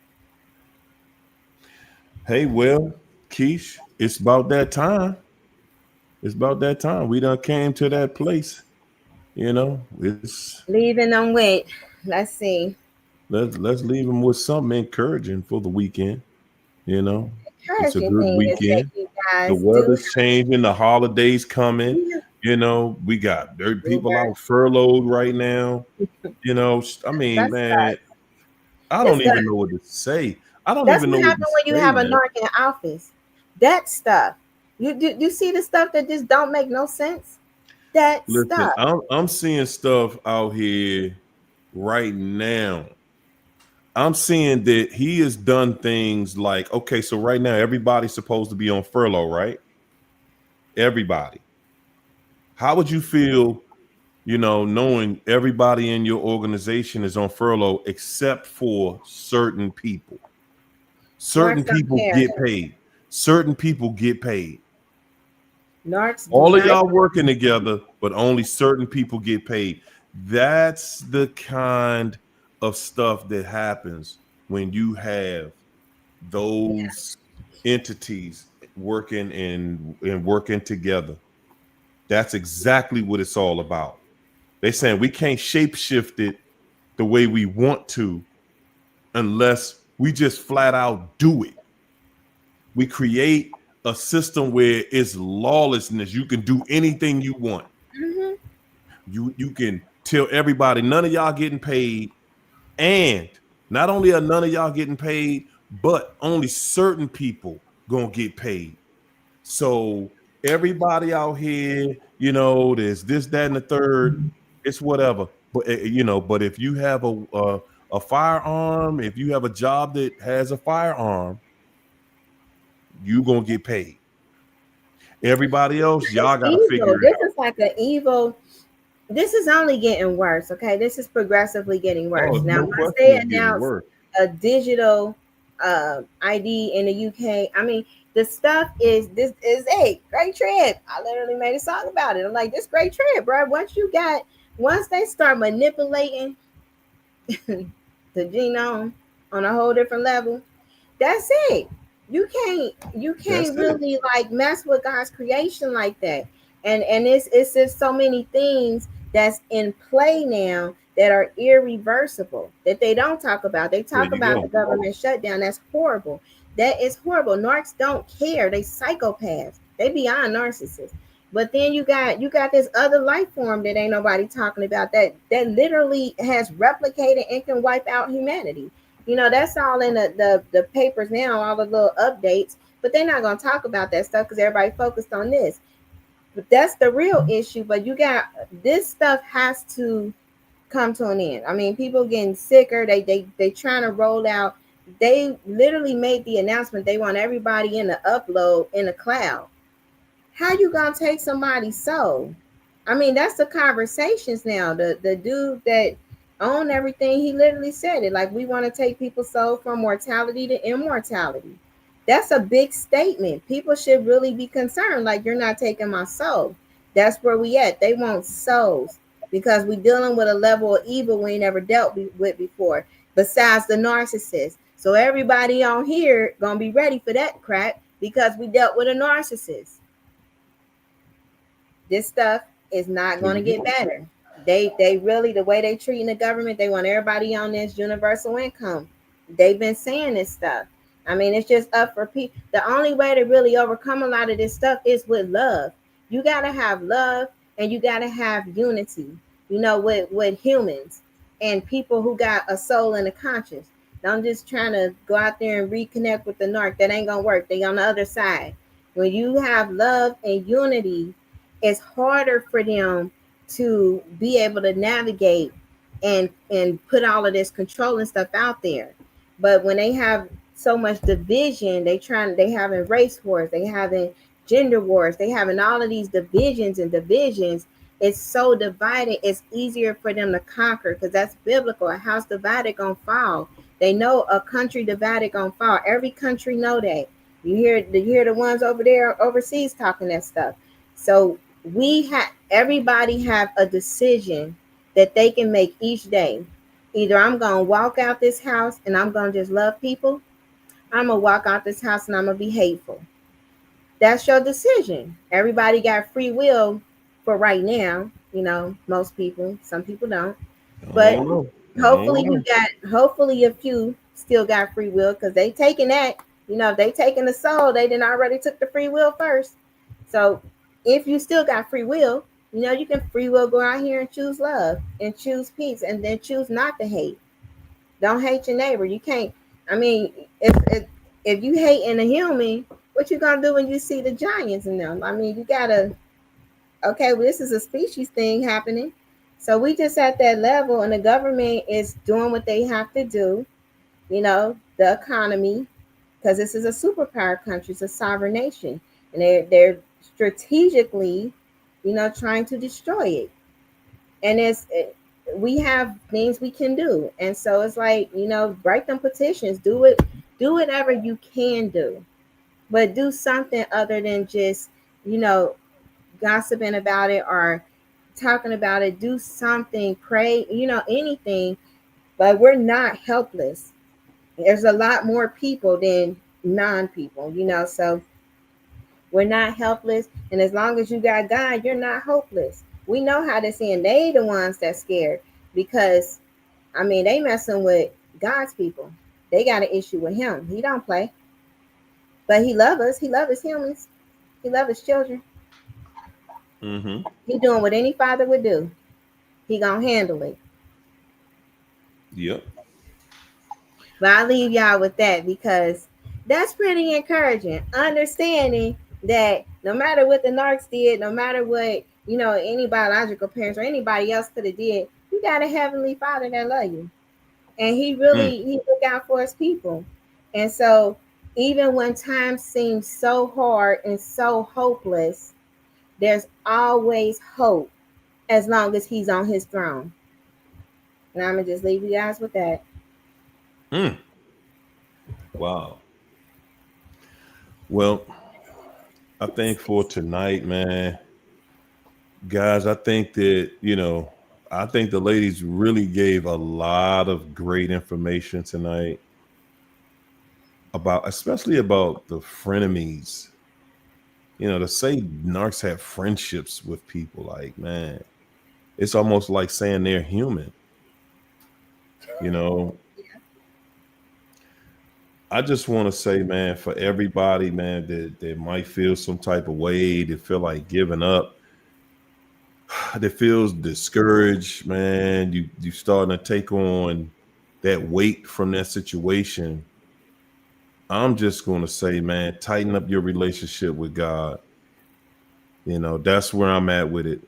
Hey, well, Keish, it's about that time. It's about that time. We done came to that place. It's Leaving them with, let's see, let's leave them with something encouraging for the weekend. You know, it's a encouraging good thing is that weekend. you The guys do weather's changing. The holidays coming. We got people have. out furloughed right now. I mean, That's man, I That's don't the even know what to say. I don't that's even what know what to happened when you say, have a man. narc in office. That stuff. You see the stuff that just don't make no sense. That Listen, stuff. I'm seeing stuff out here right now. I'm seeing that he has done things like, okay, so right now everybody's supposed to be on furlough, right? Everybody. How would you feel, knowing everybody in your organization is on furlough except for certain people? Certain Narcs don't people care. get paid. Certain people get paid. Narcs do All of not. y'all working together, but only certain people get paid. That's the kind of stuff that happens when you have those entities working and working together. That's exactly what it's all about. They saying we can't shapeshift it the way we want to unless we just flat out do it. We create a system where it's lawlessness. You can do anything you want. Mhm. You can tell everybody none of y'all getting paid, and Not only are none of y'all getting paid, but only certain people gonna get paid. So everybody out here, there's this, that, and the third. It's whatever. But but if you have a firearm, if you have a job that has a firearm, you gonna get paid. Everybody else, It's y'all gotta evil. figure it This out. is like an evil. This is only getting worse. Okay, this is progressively getting Oh, worse. Now, no once question, they it's getting announce worse. a digital ID in the UK, I mean, the stuff is this is a great trip. I literally made a song about it. I'm like, this great trip, bro. Once they start manipulating the genome on a whole different level, that's it. You can't That's it. really like mess with God's creation like that. And it's just so many things that's in play now that are irreversible that they don't talk about. They There talk you about the go. government shutdown. That's horrible. That is horrible. Narcs don't care. They psychopaths. They beyond narcissists. But then you got this other life form that ain't nobody talking about that literally has replicated and can wipe out humanity. That's all in the papers now, all the little updates, but they're not going to talk about that stuff because everybody focused on this. But that's the real issue. But you got this stuff has to come to an end. I mean, people getting sicker. They trying to roll out. They literally made the announcement they want everybody in the upload in the cloud. How you gonna take somebody's soul? I mean, that's the conversations now. The dude that owned everything, he literally said it. Like, we want to take people's soul from mortality to immortality. That's a big statement. People should really be concerned. Like, you're not taking my soul. That's where we at. They want souls because we dealing with a level of evil we ain't never dealt with before. Besides the narcissist. So everybody on here gonna be ready for that crap because we dealt with a narcissist. This stuff is not There going to you get go. better. They really, the way they treating the government, they want everybody on this universal income. They've been saying this stuff. I mean, it's just up for people. The only way to really overcome a lot of this stuff is with love. You got to have love and you got to have unity, with humans and people who got a soul and a conscience. Don't just trying to go out there and reconnect with the narc. That ain't going to work. They on the other side. When you have love and unity, it's harder for them to be able to navigate and put all of this control and stuff out there. But when they have so much division, they having race wars, they having gender wars, they having all of these divisions. It's so divided, it's easier for them to conquer because that's biblical. A house divided gonna fall. They know a country divided gonna fall. Every country know that. You hear the ones over there overseas talking that stuff. So everybody have a decision that they can make each day. Either I'm gonna walk out this house and I'm gonna just love people. I'm gonna walk out this house and I'm gonna be hateful. That's your decision. Everybody got free will for right now. Most people. Some people don't. I But don't know. I don't hopefully know. hopefully a few still got free will because they taking that. If they taking the soul, they didn't already took the free will first. So if you still got free will, you can free will go out here and choose love and choose peace and then choose not to hate. Don't hate your neighbor. You can't. I mean, if you hate in a human, what you gonna do when you see the giants in them? I mean, you gotta. Okay, well, this is a species thing happening. So we just at that level, and the government is doing what they have to do. The economy, because this is a superpower country, it's a sovereign nation, and they're strategically, trying to destroy it. And we have things we can do, and so it's like, write them petitions, do whatever you can do, but do something other than just, you know, gossiping about it or talking about it. Do something, pray, anything. But we're not helpless. There's a lot more people than non-people, so we're not helpless. And as long as you got God, you're not hopeless. We know how to see, and they the ones that scared because I mean they messing with God's people. They got an issue with him. He don't play. But he love us. He love his humans. He love his children. Mm-hmm. He doing what any father would do. He gonna handle it. Yep. But I leave y'all with that because that's pretty encouraging. Understanding that no matter what the narcs did, no matter what any biological parents or anybody else could have did, you got a heavenly Father that love you, and Mm, he look out for his people. And so, even when times seem so hard and so hopeless, there's always hope as long as he's on his throne. And I'm gonna just leave you guys with that. mm. Wow. Well, I think for tonight, man, guys, I think that, I think the ladies really gave a lot of great information tonight about, especially about the frenemies. To say narcs have friendships with people, like, man, it's almost like saying they're human. You know, I just want to say, man, for everybody, man, that might feel some type of way, that feel like giving up, that feels discouraged, man. You starting to take on that weight from that situation. I'm just gonna say, man, tighten up your relationship with God. That's where I'm at with it.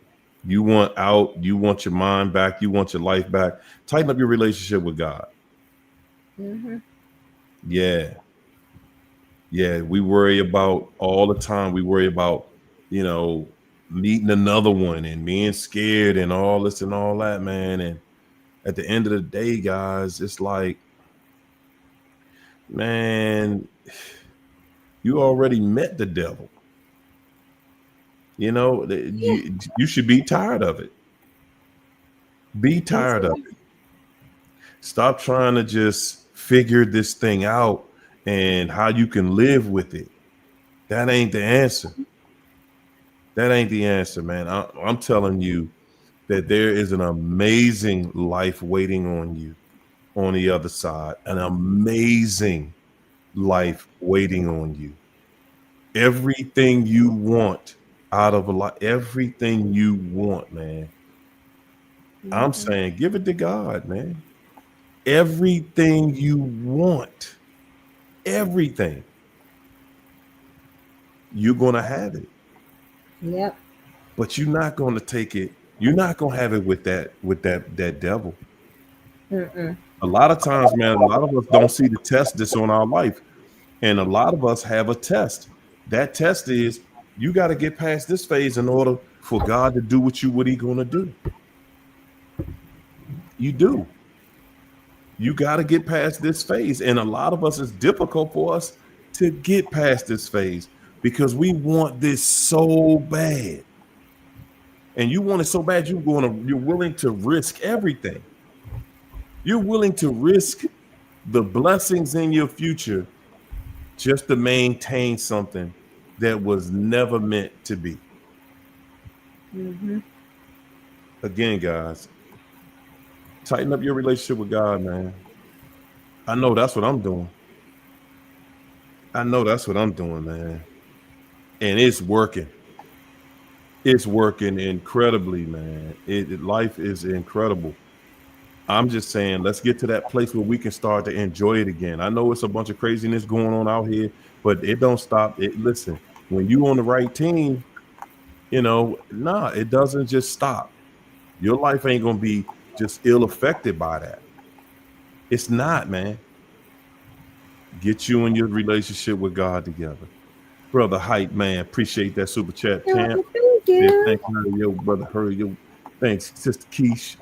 You want out, you want your mind back, you want your life back. Tighten up your relationship with God. Mm-hmm. Yeah. Yeah. We worry about all the time. We worry about, you know, meeting another one and being scared and all this and all that, man. And at the end of the day, guys, it's like, man, you already met the devil. You should be tired of it. Be That's tired of it. it. Stop trying to just figure this thing out and how you can live with it. That ain't the answer. That ain't the answer, man. I'm telling you that there is an amazing life waiting on you on the other side, an amazing life waiting on you. Everything you want out of a life, everything you want, man. I'm Mm-hmm. saying give it to God, man. Everything you want, everything, you're going to have it. Yep. But you're not going to take it. You're not going to have it with that devil. Mm-mm. A lot of times, man, a lot of us don't see the test that's on our life. And a lot of us have a test. That test is you got to get past this phase in order for God to do what he going to do. You do. You got to get past this phase. And a lot of us, it's difficult for us to get past this phase because we want this so bad. And you want it so bad, you're willing to risk everything. You're willing to risk the blessings in your future just to maintain something that was never meant to be. Mm-hmm. Again, guys, tighten up your relationship with God, man. I know that's what I'm doing. I know that's what I'm doing, man. And it's working. It's working incredibly, man. Life is incredible. I'm just saying, let's get to that place where we can start to enjoy it again. I know it's a bunch of craziness going on out here, but it don't stop. It listen, when you on the right team, nah, it doesn't just stop. Your life ain't gonna be just ill affected by that. It's not, man. Get you and your relationship with God together. Brother Hype, man, appreciate that super chat, Oh, champ. thank Yeah, you. thanks, yo, brother Hurry, yo. Thanks, Sister Keish.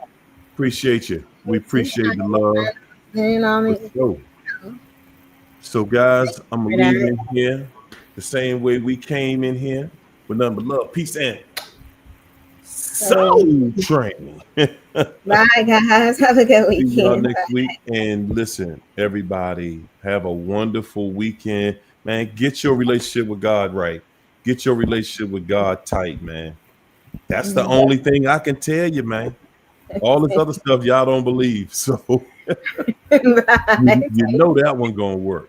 Appreciate you. We appreciate the love And for sure. So, guys, I'm gonna leave in here the same way we came in here with nothing but love, peace, and so, soul training. bye, guys. Have a good See y'all weekend. next week. And listen, everybody, have a wonderful weekend. Man, get your relationship with God right. Get your relationship with God tight, man. That's the Mhm. only thing I can tell you, man. All this other stuff y'all don't believe. So Bye. you know that one gonna work.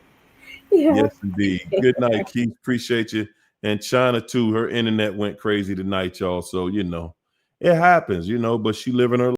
Yeah. Yes, indeed. Good night, Keith. Appreciate you. And China too, her internet went crazy tonight, y'all. So it happens, but she living her